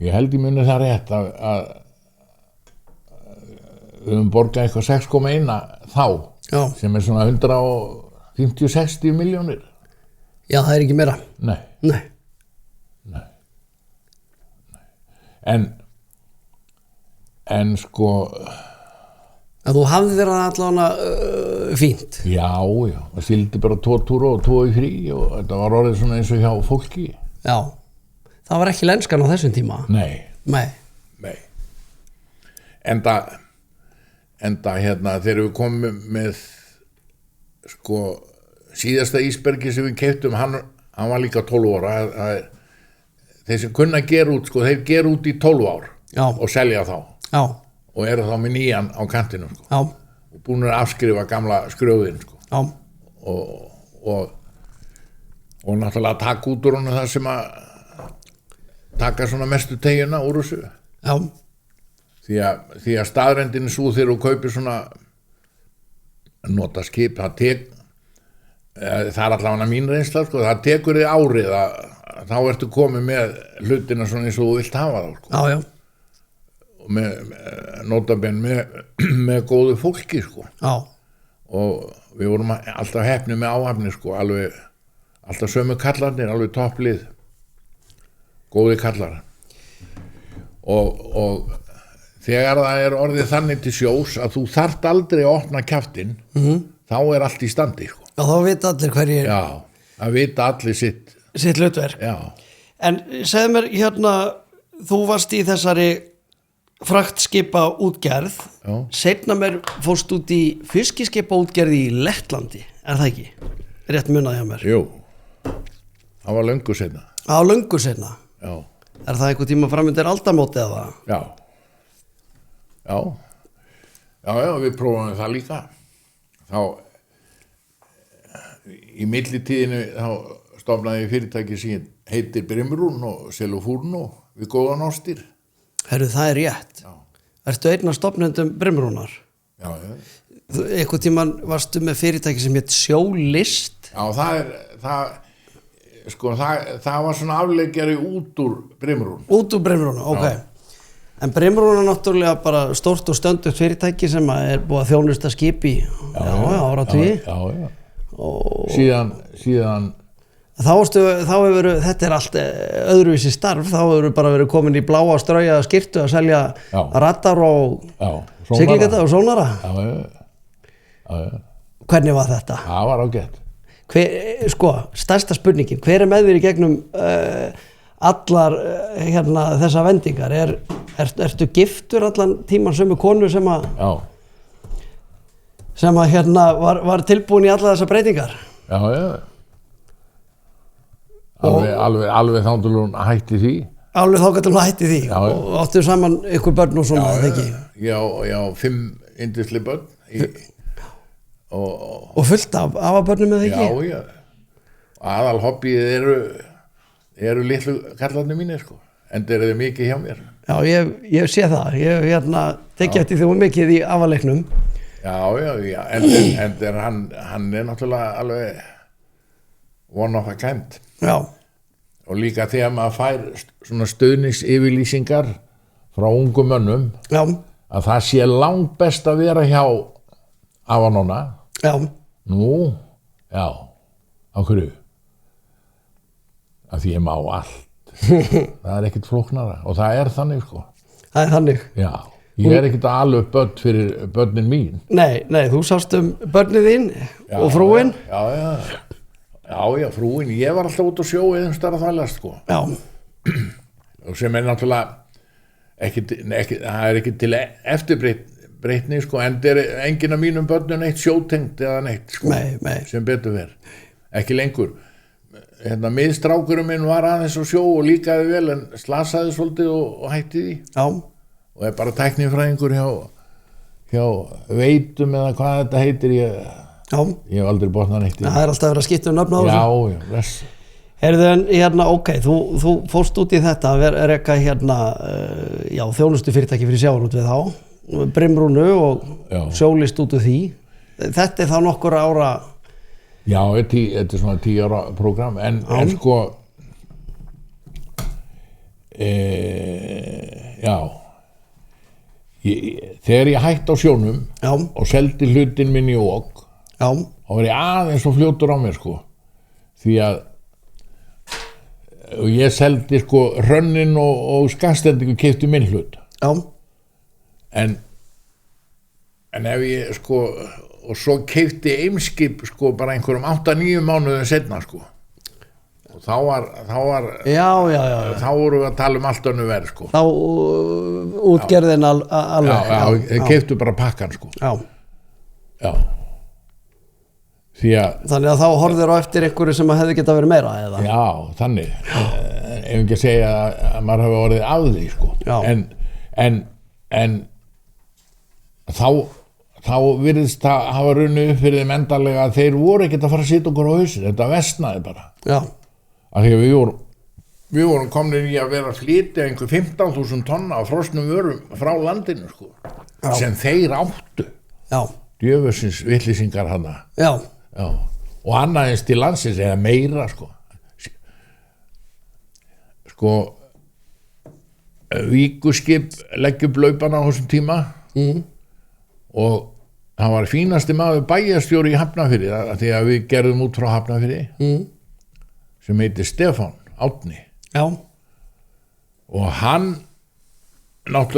ég held í muni það rétt að við höfum borgað eitthvað 6,1 þá. Já. Sem er svona 150-60 milljónir.
Já, það er ekki meira.
Nei. En sko
að þú hafði þér allavega fínt.
Já, það sildi bara 2 túra og 2 í frí og þetta var orðið svona eins og hjá fólki.
Já, það var ekki lenskan á þessum tíma.
Nei. Enda hérna þegar við komum með sko síðasta ísbergi sem við keyptum, hann var líka 12 ára. Þeir sem kunna gera út, sko, þeir gera út í 12 ár. Já. Og selja þá. Já. Og eru þá með nýjan á kantinu, sko. Já. Og búin að afskrifa gamla skrjóðin, sko. Já. Og náttúrulega taka út úr honum það sem að taka svona mestu tegina úr þessu. Já. Því að staðrendin svo þegar þú kaupir svona nota skip, það er allavega mín reynsla, sko, það tekur þig árið að þá ertu komið með hlutina svona eins og þú vilt hafa þá, sko. Já. Og notabenn með góðu fólki, sko. Já. Og við vorum alltaf heppnir með áhafnir, sko, alltaf sömu kallarnir, alveg topplið, góði kallar. Og þegar það er orðið þannig til sjós að þú þarft aldrei að opna kjaftinn, þá er allt í standi, sko. Já, þá vita allir hverjir. Já, það vita allir sitt hlutverk. Já. En segðu mér hérna, þú varst í þessari fraktskipa útgerð. Já. Seinna mér fórst út í fiskiskipa útgerð í Lettlandi, er það ekki? Rétt munað hjá mér. Jú, það var löngu seinna. Já.
Er það einhver tíma framöndir aldamóti eða?
Já, við prófum það líka. Þá, í millitíðinu, þá stofnaði ég fyrirtæki sem heitir Brimrún og selur Fúrnó við góðan ástir.
Herru, það er rétt. Já. Ertu einn af stofnendum Brimrúnar?
Já.
Einhver tíman varstu með fyrirtæki sem heit Sjólist?
Já, það var svona afleggjari út úr Brimrún.
Út úr Brimrún, ok. Já. En Brimrún er náttúrulega bara stórt og stöndugt fyrirtæki sem er búið að þjónusta skip í áratugi.
Já. Og síðan
þá hefur þetta er allt öðruvísi starf, þá hefur bara verið komin í bláa strauja skyrtu að selja radar og siglingata og sónara.
Já.
Hvernig var þetta?
Það var ágætt.
Stærsta spurningin, hver er með þér í gegnum allar þessa vendingar? Ertu giftur allan tíman sömu konu sem að var tilbúin í alla þessar breytingar?
Já. Alveg þá til hún hætti því.
Alveg þá til hún hætti því. Já. Og áttu saman ykkur börn og svona, eða ekki?
Já, 5 yndisleg börn.
Og fullt af börnum, eða ekki?
Já. Aðal hobbyið eru litlu kallarnir mínir, sko. En þeir eru mikið hjá mér. Já,
ég sé það. Ég tekja eftir því mikið í afaleiknum.
Já. En hann er náttúrulega alveg one of a kind.
Já.
Og líka þegar maður fær svona stuðningsyfirlýsingar frá ungum mönnum, að það sé langt best að vera hjá afa nonna.
Já.
Nú, á hverju? Að því ég má allt. Það er ekkert flóknara og það er þannig, sko.
Það er þannig?
Já. Ég er ekkert að ala upp börn fyrir börnin mín. Nei,
þú sást börnin þín og frúin?
Já, frúin. Ég var alltaf út á sjó eða starf að þælast, sko.
Já.
Og sem er náttúrulega það er ekki til eftirbreytni, sko, en það er enginn af mínum börnum neitt sjótengt eða neitt, sko.
Nei.
Sem betur ver. Ekki lengur. Miðstrákurinn minn var aðeins á sjó og líkaði vel en slasaði svolítið og hætti því. Já. Og er bara tæknifræðingur hjá Veitum eða hvað þetta heitir. Ég hef aldrei botnað neitt.
Það er alltaf verið að skipta nöfn á þessu.
Já.
Heyrðu, ok, þú fórst út í þetta að reka þjónustu fyrirtæki fyrir sjávarútveg þá, Brimrúnu og Sjólist út úr því. Þetta er þá nokkur ára.
Já, þetta er svona 10 ára prógram, en sko, þegar ég hætti á sjónum og seldi hlutin minn í OK, þá var ég aðeins og fljótur á mér, sko, því að ég seldi, sko, Hrönnin og Skaftstellingu keyptu minn hlut. Já. En ef ég, sko, og svo keypti Eimskip, sko, bara einhverjum 8-9 mánuðum setna, sko. Og þá var þá vorum við að tala allt önnur verð, sko.
Þá útgerðin alveg.
Já, keyptu bara pakkan, sko. Já.
Þannig að þá horfðir á eftir einhverju sem hefði getað verið meira, eða?
Já, þannig. Ef ekki að segja að maður hafi orðið af því, sko. Já. En þá virðist það hafa runnið upp fyrir þeim endanlega að þeir voru ekkert að fara að sitja okkur á hausinn, þetta versnaði bara. Já. Af því að við vorum komin í að vera að flytja einhver 15.000 tonna af frosnum vörum frá landinu, sko. Já. Sem þeir áttu. Já. Djöfursins vitlýsingar hana. Já. Og annaðins til landsins eða meira, sko. Sko, Víkuskip leggjum laupana á þessum tíma. Og hann var fínasti maður bæjarstjóri í Hafnarfirði, því að við gerðum út frá Hafnarfirði, sem heitir Stefán Árni. Já. Og hann var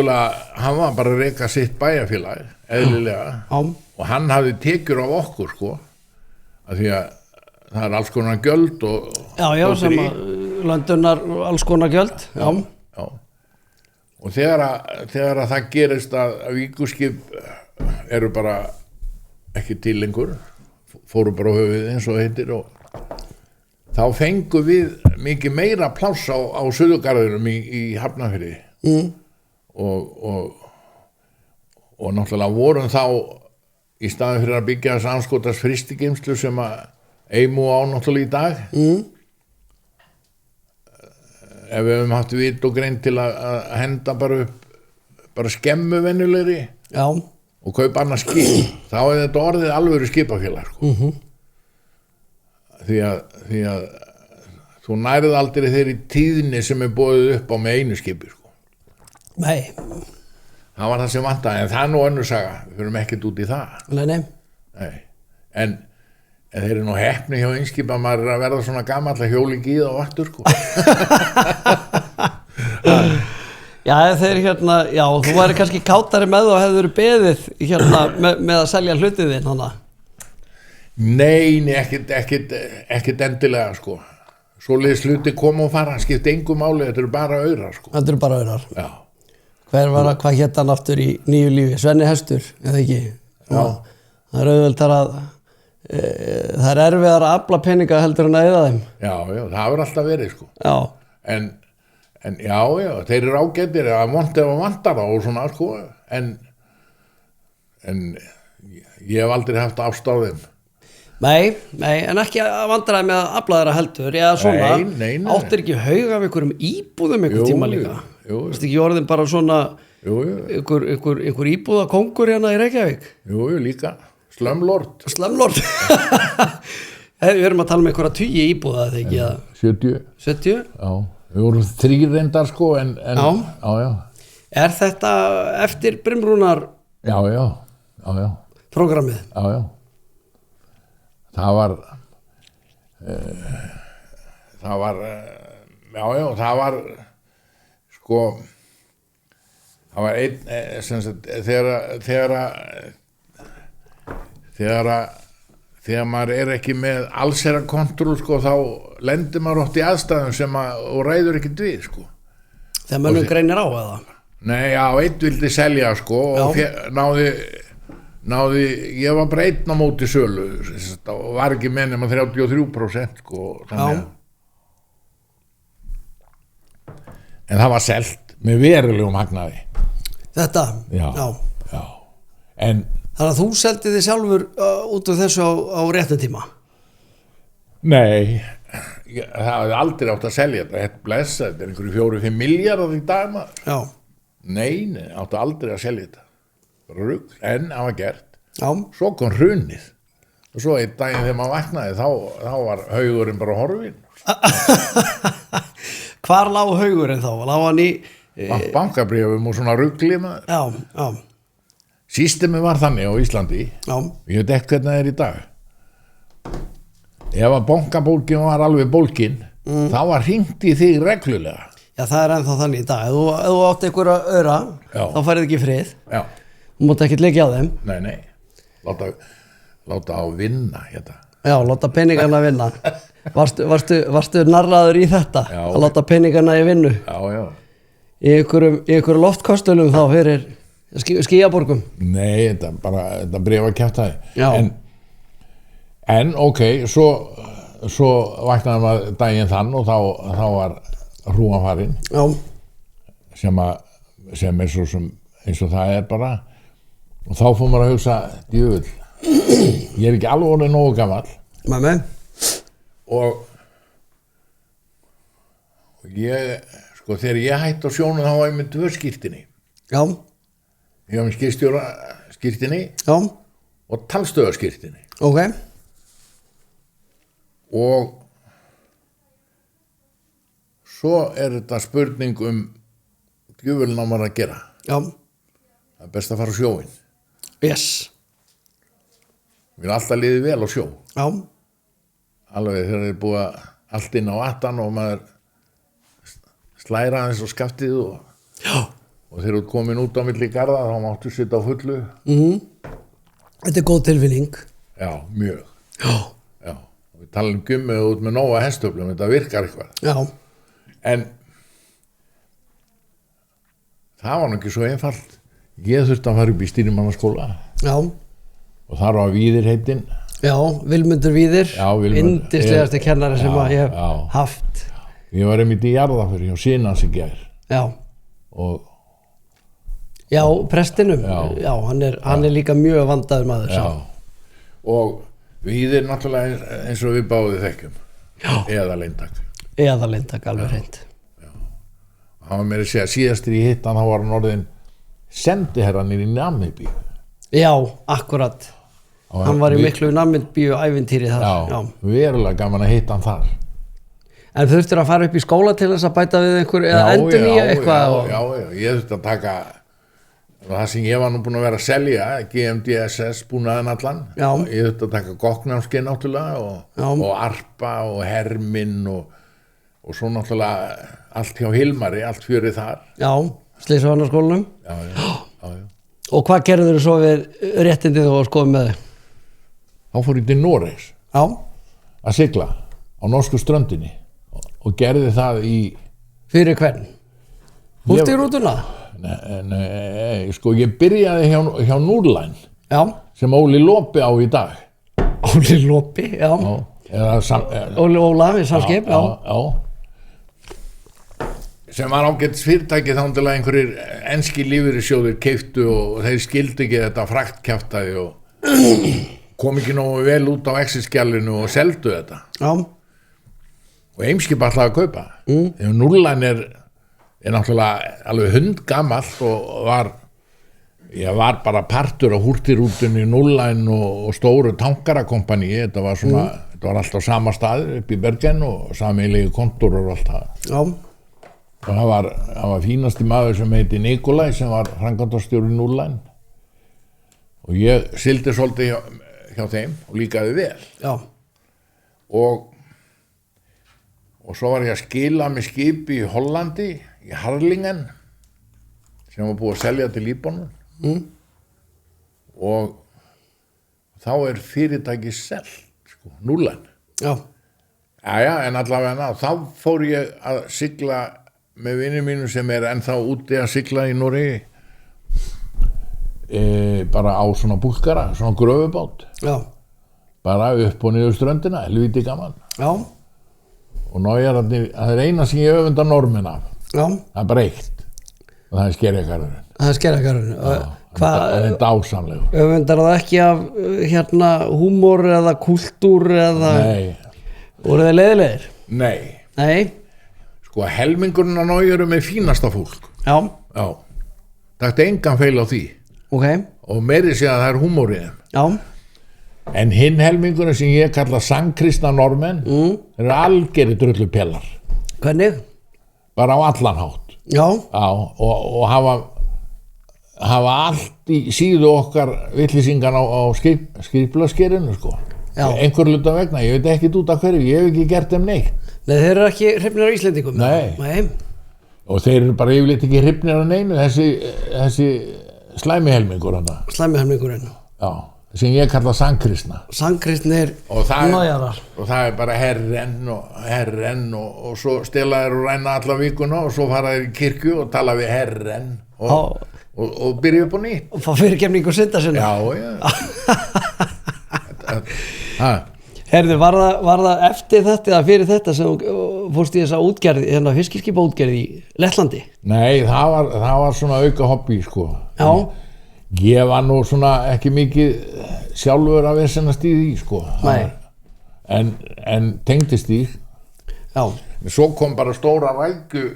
bara að reka sitt bæjarfélag, eðlilega. Já. Og hann hafði tekjur af okkur, sko, að því að það er alls konar gjöld og...
Já, sem að löndunar alls konar gjöld. Já.
Og þegar að það gerist að Víkuskip eru bara ekki til lengur, fóru bara á höfuðið eins og heitir, og þá fengum við mikið meira pláss á Suðurgarðinum í Hafnarfirði og náttúrulega vorum þá í staðin fyrir að byggja þess anskotast frystigeymslu sem að Eymu á náttúrulega í dag ef við höfum haft vit og grein til að henda bara skemmu venjulegri og kaupa annað skip þá þetta orðið alvöru skipafélag sko. því að þú nærið aldrei þeirri tíðni sem boðið upp á með einu skipi sko.
Nei.
Það var það sem vantaði, en það nú önnur saga, við fyrir ekkert út í það. Nei. En þeir eru nú heppni hjá Eimskip að maður að verða svona gamall að hjóli í það og aftur sko.
Já, þeir já, þú væri kannski kátari með og hefur beðið með að selja hlutið þinn hana.
Nei, ekkert endilega sko. Svoleiðis hluti koma og fara, skipti engu máli, þetta eru bara aurar sko.
Þetta eru bara aurar.
Já.
Hvað hét hann aftur í nýju lífi? Svenni Hestur, eða ekki?
Já.
Það er auðveldar að það er erfiðar að afla peninga heldur en að eyða þeim.
Já, það hefur alltaf verið sko.
Já.
En já, þeir eru ágætir að vantar það og svona sko, en ég hef aldrei haft ást á þeim.
Nei, en ekki að vandræði með að afla þeirra heldur, eða svona,
nei.
Áttir ekki haug af einhverjum íbúðum einhver tíma líka?
Jú.
Vist ekki orðin bara svona einhver íbúðakongur hérna í Reykjavík?
Jú, líka, slumlord.
Við erum að tala um einhverja 20 íbúða, eða ekki? 70? Já.
Við vorum 3 reyndar sko, en já.
Er þetta eftir Brimbrúnar?
Já.
Prógrammið?
Já. Það var sko það var einn sem sagt þegar maður er ekki með allsherra kontról sko þá lendir maður oft í aðstæðum sem og ræður ekki við sko.
Þegar mönnum greinir á eða? Nei,
einn vildi selja sko og náði, ég var bara einn á móti sölu og var ekki með nema 33% sko, þannig en það var selt með verulegum hagnaði.
Þetta?
Já. En
þannig að þú seldi þig sjálfur út af þessu á réttum tíma?
Nei, það hafði aldrei átt að selja þetta blessa, þetta einhverju 4-5 milljarðar í dag maður.
Já.
Nei, átti aldrei að selja þetta. Rugl, en það var gert.
Já.
Svo kom hrunið og svo einn daginn þegar maður vaknaði þá var haugurinn bara horfinn.
Hvar lá haugurinn þá? Lá hann í
bankabréfum og svona rugli maður.
Já.
Systemi var þannig á Íslandi.
Já.
Ég veit ekki hvernig það er í dag. Ef að bankabókin var alveg bólkin þá var hringt í þig reglulega.
Já, það er ennþá þannig í dag. Ef þú átt einhverja öra þá færið ekki frið.
Já.
Þú mátt ekki leikja á þeim.
Nei. Láta á vinna hérna.
Já, láta peningana vinna. Varstu narraður í þetta?
Já.
Að láta peningana í vinnu?
Já.
Í einhverju loftkostulum þá fyrir skýjaborgum?
Nei, þetta bréfa kjaftaði.
Já.
En ok, svo vaknaði maður daginn þann og þá var hrúan farin.
Já.
Sem er svo sem eins og það er bara. Og þá fór maður að hugsa, djöfull, ég er ekki alveg orðið nógu gamall.
Nei.
Og ég, sko, þegar ég hætti á sjónu þá var ég með 2 skírtinni.
Já.
Ég var með skýrstjóra skírtinni.
Já.
Og talstöðarskírtinni.
Ok.
Og svo er þetta spurning djöfullinn á maður að gera.
Já.
Það er best að fara á sjóinn.
Yes.
Mér er alltaf liðið vel á sjó.
Já.
Alveg þegar þið er búið allt inn á attan og maður slæra aðeins á skaftið og þegar þú ert komin út á milli garða þá máttu sitja á fullu.
Þetta er góð tilfinning.
Já, mjög.
Já.
Og við talum gummið út með nóga hestöflum, þetta virkar eitthvað.
Já.
En það var nú ekki svo einfalt. Ég þurfti að fara upp í stýrimannaskóla.
Já.
Og þar var Víðir heitinn.
Já, Vilmundur Víðir,
Já, Vilmundur.
yndislegasti kennari sem að ég hef
já.
haft.
Ég var einmitt í Jarðarföru hjá Sinans í gær
Já,
og
já, prestinum,
Já.
hann er líka mjög vandaður maður.
og við náttúrulega eins og við báðum þekkjum eða leintak.
Eða leintak, alveg hreint.
Hann var meira að segja síðastir í hittan, þá var hann orðin sendiherranir í Namibíu.
Já, akkurat. Hann var í miklu Namibíu ævintýri þar.
Já, verulega gaman að hitta hann þar.
En þurftir að fara upp í skóla til þess að bæta við einhver eða endurnýja eitthvað?
Já, ég þurfti að taka það sem ég var nú búin að vera að selja, GMDSS búnaðan allan.
Já.
Ég þurfti að taka gokknámskeið náttúrulega og arpa og herminn og svo náttúrulega allt hjá Hilmari, allt fjörið þar.
Já, Slysavörnarskólanum.
Já.
Og hvað gerður þú svo við réttindið og skoðum með þig?
Þá fór ég til Noregs
Já.
að sigla á norsku ströndinni og gerði það í...
Fyrir hvern? Hútti í rútuna?
Nei, sko ég byrjaði hjá Núrlæn
Já.
sem Óli Lópi á í dag.
Óli Lópi, já. Óli Óla við Samskip,
já. Sem var ágætis fyrirtæki þá til að einhverjir enski lífeyrissjóðir keyptu og þeir skildu ekki þetta fraktkjaftaði og kom ekki nógu vel út á Exit-skjalinu og seldu þetta.
Já.
Og Eimskip ætlaði að kaupa. Þegar Núrlæn er náttúrulega alveg hundgamalt og var bara partur á húrtirútunni Núrlæn og stóru tankarakompaníi. Þetta var svona, þetta var alltaf sama staður upp í Bergen og sameiginlegi kontórar og allt það.
Já.
Og það var fínasti maður sem heiti Nikolaj sem var framkvæmdastjóri Núrlæn og ég sigldi svolítið hjá þeim og líkaði vel.
Já.
Og svo var ég að skila með skipi í Hollandi, í Harlingen, sem var búið að selja til Líbanon. Og þá er fyrirtæki selt, sko, Núrlæn.
Já.
Jæja, en allavega þá fór ég að sigla með vinni mínu sem er ennþá úti að sigla í Noregi, bara á svona búlkara, svona gröfubát.
Já.
Bara upp og niður ströndina, helviti gaman.
Já.
Og nájararnir, það er eina sem ég öfunda normin af.
Já.
Það er bara eitt og það er skerjagarðurinn.
Það er skerjagarðurinn.
Það er dásamlegur.
Öfundar það ekki af húmor eða kultúr eða...
Nei.
Voru þeir leiðilegir?
Nei.
Nei.
Sko helmingurinn að nájarum er fínasta fólk.
Já.
Það er engan feil á því.
Ok.
Og meiri sé að það er húmor í þeim.
Já.
En hinn helmingurinn sem ég kalla sangkristna normenn eru algeri drullupellar.
Hvernig?
Bara á allan hátt.
Já.
Og hafa allt í síðu okkar vitlýsingan á skriflaskerinu, sko.
Já.
Einhver hluta vegna, ég veit ekki út af hverju, ég hef ekki gert þeim neitt.
Nei, þeir eru ekki hrifnir á Íslendingum.
Nei. Og þeir eru bara yfirleitt ekki hrifnir á neinu, þessi slæmi helmingur hana.
Slæmi helmingurinn.
Já. Sem ég kalla sangkristna.
Sangkristnir nájarar.
Og það er bara herren og svo stela þeir og ræna alla vikuna og svo fara þeir í kirkju og tala við herren og byrja upp á nýtt. Og
fá fyrirgefningu synda sinna.
Já.
Herðu, var það eftir þetta eða fyrir þetta sem fórst í þessa útgerð, fiskiskipa útgerð í Lettlandi?
Nei, það var svona auka hobby, sko.
Já.
Ég var nú svona ekki mikið sjálfur að vesennast í því, sko.
Nei.
En tengdist því.
Já.
Svo kom bara stóra rækju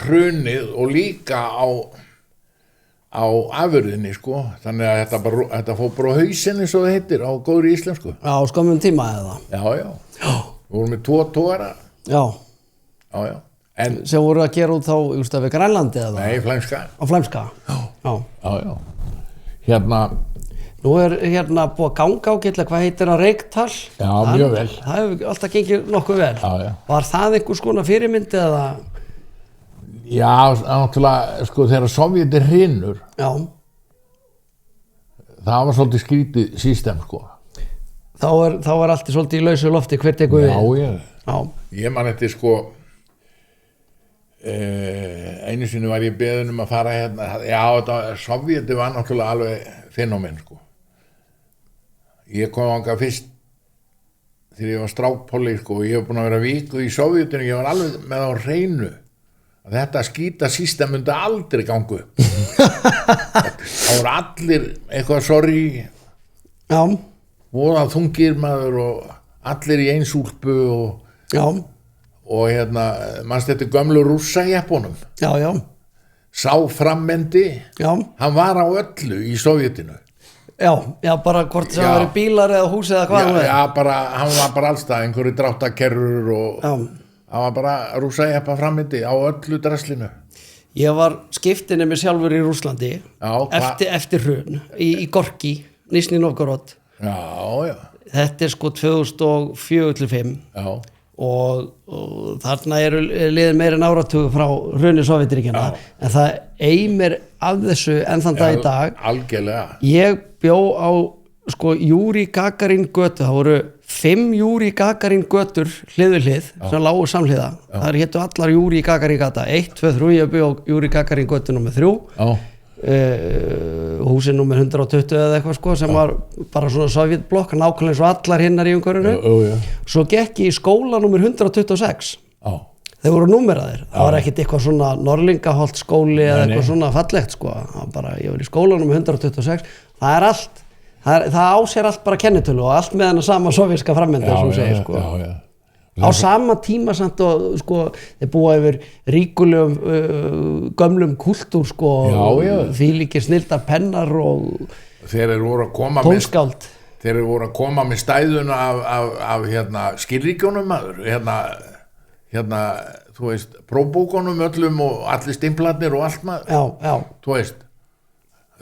hrunið og líka á afurðinni, sko. Þannig að þetta fór bara á hausinni, svo það heitir, á góðri íslensku.
Já, skömmum tíma eða?
Já. Við vorum með 2 togara. Já.
Sem voru að gera út þá við Grænlandi eða?
Nei, Flæmska.
Á Flæmska?
Já.
Nú er búið að ganga ágætlega, hvað heitir það, Reyktal?
Já, mjög vel.
Það hefur alltaf gengið nokkuð vel.
Já.
Var það einhvers konar fyrirmynd eða?
Já, náttúrulega, sko, þegar Sovjetir hrynur, það var svolítið skrítið system, sko.
Þá er allt svolítið í lausu lofti, hvert tekur við?
Já. Ég man eftir, sko, einu sinni var ég beðin að fara Sovjeti var náttúrulega alveg fenómen, sko. ég kom þangað fyrst þegar ég var strákpolli sko, og ég hef búin að vera viku í Sovjetinu, ég var alveg með á hreinu að þetta skítasystem myndi aldrei gangu það voru allir eitthvað sorry
Já,
voða þungir maður og allir í einsúlpu
já,
og manst þetta gömlu rússajeppunum
já, já,
sá frammendi
já,
hann var á öllu í Sovjetinu
já, bara hvort sem
Já.
það verið bílar eða hús eða hvað það er.
já, bara, hann var bara allstað einhverju dráttakerrur og
Já.
hann var bara rússajeppa frammendi á öllu draslinu
Ég var skiptinni með sjálfur í Rússlandi
Já,
eftir hrun í Gorki, Nizhny Novgorod.
já,
Þetta sko 2004-2005
já,
og þarna eru liðin meira en áratugur frá hruni Sovétríkjanna, en það eimir af þessu enn þann dag í dag.
algjörlega
Ég bjó á sko Júri Gagarin götu, það voru 5 Júri Gagarin götur hlið við hlið sem lágu samhliða. Það hétu allar Júri Gagarin gata 1, 2, 3, ég bjó á Júri Gagarin götu nummer 3.
já,
Húsin nummer 120 eða eitthvað sko, sem var bara svona sovjetblokk, nákvæmlega eins og allar hinnar í umhverfinu.
já,
Svo gekk ég í skóla nummer 126.
já,
Þeir voru númeraðir. Það var ekkit eitthvað svona Norlingaholt skóli eða
Nei,
eitthvað svona fallegt sko. Það var bara, ég var í skóla nummer 126. Það er allt, það á sér allt bara kennitölu og allt með hana sama sovjerska frammendi sem þú segir sko.
já.
Á sama tíma samt og sko þeir búa yfir ríkulegum gömlum kultúr sko,
Já.
þvílíkir snilldar pennar og
þeir eru voru að koma með
tónskáld.
þeir eru voru að koma með stæðuna af skilríkjónum maður þú veist prófbókunum öllum og allir stimplarnir og allt maður
Já,
þú veist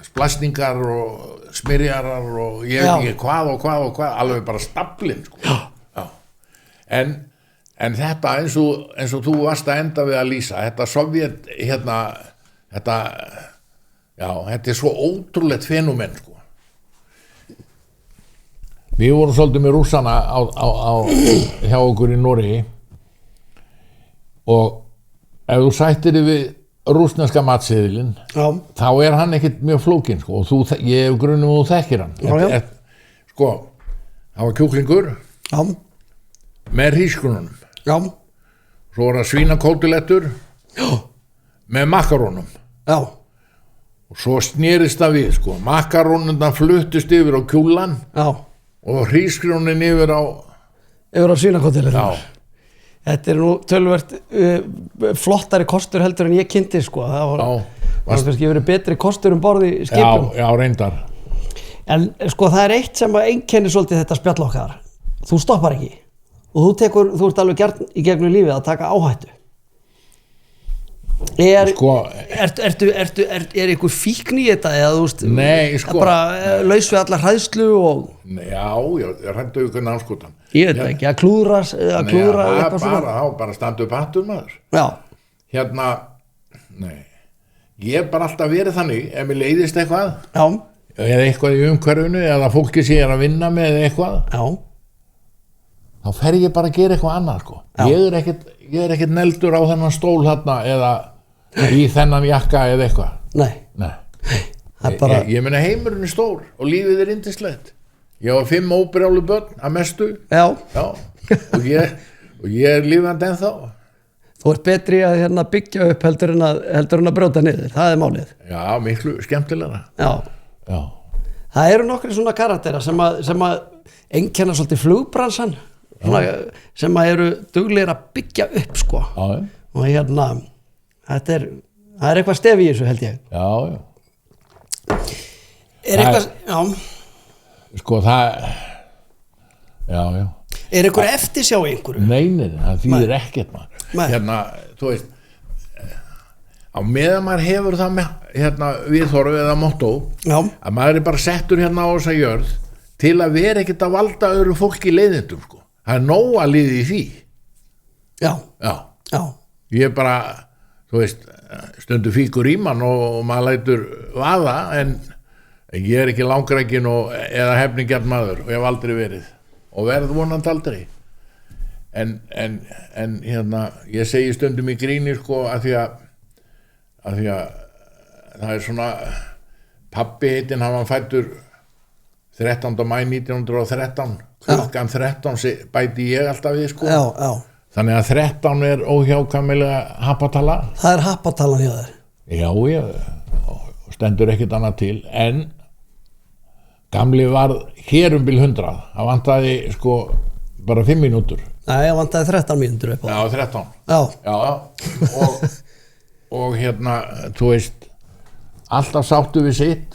splasningar og smyrjarar og ég
Já.
veit ekki hvað og hvað alveg bara staplin sko. Já. En þetta eins og þú varst að enda við að lýsa þetta Sovjet þetta er svo ótrúlegt fenúmen sko. Við vorum svolítið með rússana hjá okkur í Noregi og ef þú sættir við rússneska matseðilinn þá er hann ekkert mjög flókin sko, og ég hef grunum og þú þekkir hann sko, það var kjúklingur með hrísgrjónum svo var það svínakótilettur með makarónum og svo snerist það við sko, makarónundan fluttust yfir á kjúlan og hrísgrjónin yfir á
svínakótilettur. Þetta er nú töluvert flottari kostur heldur en ég kynnti sko. Það var kannski verið betri kostur borð í skipum.
Já, reyndar.
En sko það er eitt sem einkennir svolítið þetta spjall okkar. Þú stoppar ekki og þú ert alveg gjarn í gegnum lífið að taka áhættu. Er einhver fíkn í þetta eða þú veist?
Nei, sko.
Bara laus við allar hræðslu og...
Já, hræddu ykkur námskotan.
Ég veit ekki, að klúðra eitthvað svona.
Bara standu upp hattur maður.
Já.
Nei. Ég hef bara alltaf verið þannig, ef mér leiðist eitthvað.
Já.
Eða eitthvað í umhverfinu, eða fólki sem ég er að vinna með eitthvað.
Já.
Þá fer ég bara að gera eitthvað annað, sko. Ég er ekkert neldur á þennan stól þarna, eða í þennan jakka eða eitthvað.
Nei.
Ég meina heimurinn er stór og lífið er yndislegt. Ég var 5 óbrjálu börn að mestu.
Já.
Og ég er lífandi ennþá.
Þú ert betri að byggja upp heldur en að brjóta niður. Það er málið.
Já, miklu skemmtilegra.
Já. Það eru nokkri svona karaktera sem að einkenna svolítið flugbransan, sem að eru duglegir að byggja upp sko.
Já.
Og það er eitthvað stef í þessu held ég.
Já.
Er eitthvað, já.
Sko það, já.
Er eitthvað eftirsjá einhverju?
Nei, það þýðir ekkert maður. Þú veist, á meðan maður hefur það með viðhorf eða motto að maður er bara settur á þessa jörð til að vera ekkert að valda öðru fólki leiðindum sko. Það er nóg að liði í því. Já. Ég bara, þú veist, stundu fíkur í mann og maður lætur vaða en ég er ekki langrækin eða hefningjarn maður og ég hef aldrei verið og verð vonandi aldrei. En ég segi stundum í gríni sko að því að það er svona pabbi heitinn, hann var fæddur 13. mæ 1913 klukkan 13 bæti ég alltaf við sko.
Já.
Þannig að 13 er óhjákvæmilega happatala.
Það er happatalan hjá þér.
Já, stendur ekkert annað til, en gamli var hér bil 100, það vantaði sko bara 5 mínútur.
Nei, það vantaði 13 mínútur upp á.
Já, 13.
Já.
Og hérna, þú veist, alltaf sáttu við sitt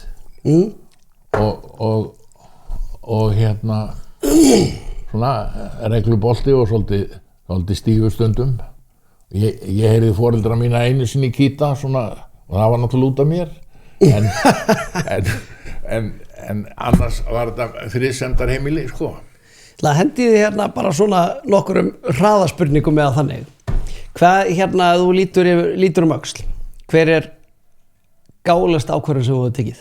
og hérna svona reglubolti og svolítið stífur stundum. Ég heyrði foreldra mína einu sinni í Kýta svona, og það var náttúrulega út af mér en annars var þetta friðsemdar heimili sko.
Það hendiði hérna bara svona nokkurum hraðaspurningum með þannig. Hvað hérna þú lítur öxl? Hver er gálegasta ákvörðun sem þú hefur tekið?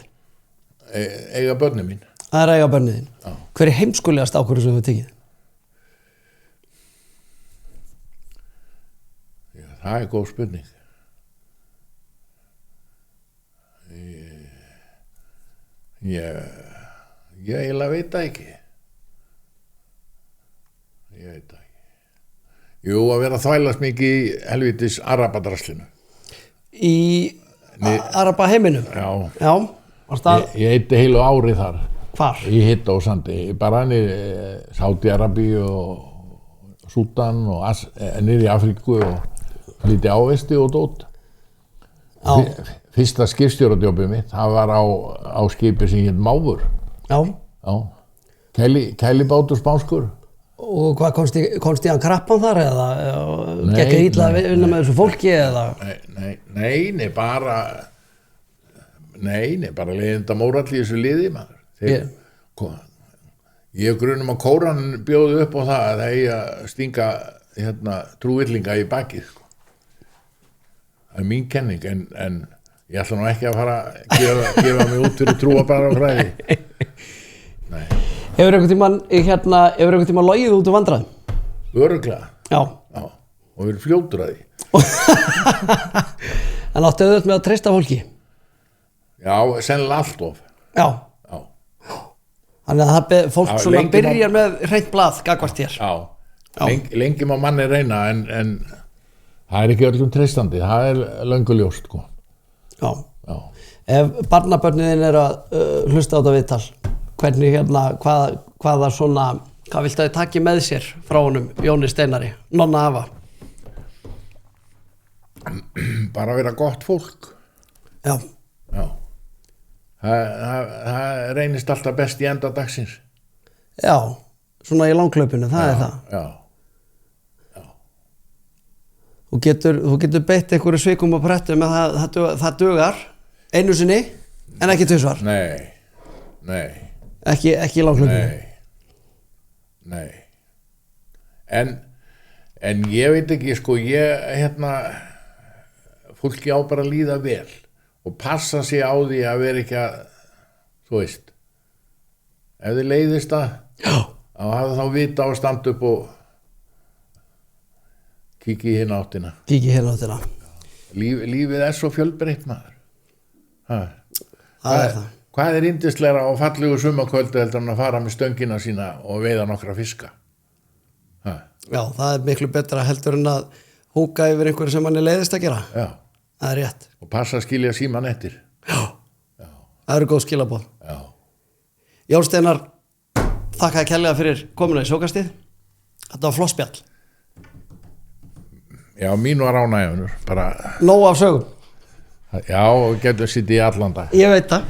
Eiga börnin mín.
Það er eiga börnin þín. Já. Hver er heimskulegasta ákvörðun sem þú hefur tekið?
Já, það er góð spurning. Ég eiginlega veit það ekki. Ég veit það ekki. Jú, að vera að þvælast mikið í helvítis arabadraslinu.
Í araba heiminum?
Já.
Já.
Ég eitti heilu ári þar.
Hvar?
Í hitta og sandi. Bara niður Sádi-Arabi og Súdan og niður í Afríku og lítið ávesti og dót.
Já.
Fyrsta skipstjóradjópið mitt, það var á skipi sem hét Máfur.
Já.
Kælibátur spánskur.
Og hvað komst í hann krappan þar eða gekk illa að vinna með þessu fólki eða?
Nei, bara leiðinda mórall í þessu liði maður. Ég grunum að Kóran bjóði upp á það að það eigi að stinga trúvillinga í bakið sko. Það er mín kenning en ég ætla nú ekki að fara að gefa mig út fyrir trúarbragðafræði. Nei.
Hefur einhvern tímann logið út úr vandræðum?
Örugglega.
Já.
Og verið fljótur að því.
En áttu auðvitað með að treysta fólki?
Já, sennilega allt of.
Já. Þannig að fólk svona byrjar með hreint blað gagvart þér.
Já. Lengi má manni reyna en það er ekki öllum treystandi, það er löngu ljóst sko.
Já. Ef barnabörnin er að hlusta á þetta viðtal, hvernig hvað viltu að taki með sér frá honum Jóni Steinari, nonna afa?
Bara vera gott fólk.
Já.
Það reynist alltaf best í enda dagsins.
Já, svona í langhlaupinu, það er það.
Já.
Þú getur beitt einhverju svikum og prettum en það dugar einu sinni en ekki tvisvar.
Nei.
Ekki í langhlaupinu.
Nei. En ég veit ekki, sko, fólki á bara að líða vel og passa sig á því að vera ekki að, þú veist, ef þið leiðist að hafa þá vita á að standa upp og kíkja í hérna áttina. Lífið er svo fjölbreytt maður.
Það er það.
Hvað er yndislegra á fallegu sumarkvöldu heldur en að fara með stöngina sína og veiða nokkra fiska?
Já, það er miklu betra heldur en að húka yfir einhverju sem manni leiðist að gera.
Já.
Það er rétt.
Og passa að skilja síman eftir.
Já. Það eru góð skilaboð.
Já.
Jón Steinar, þakka kærlega fyrir komuna í Sjókastið. Þetta var flossspjall.
Já, mín var ánægjanur.
Nóg af sögum.
Já, og getur sitt í allan dag.
Ég veit það.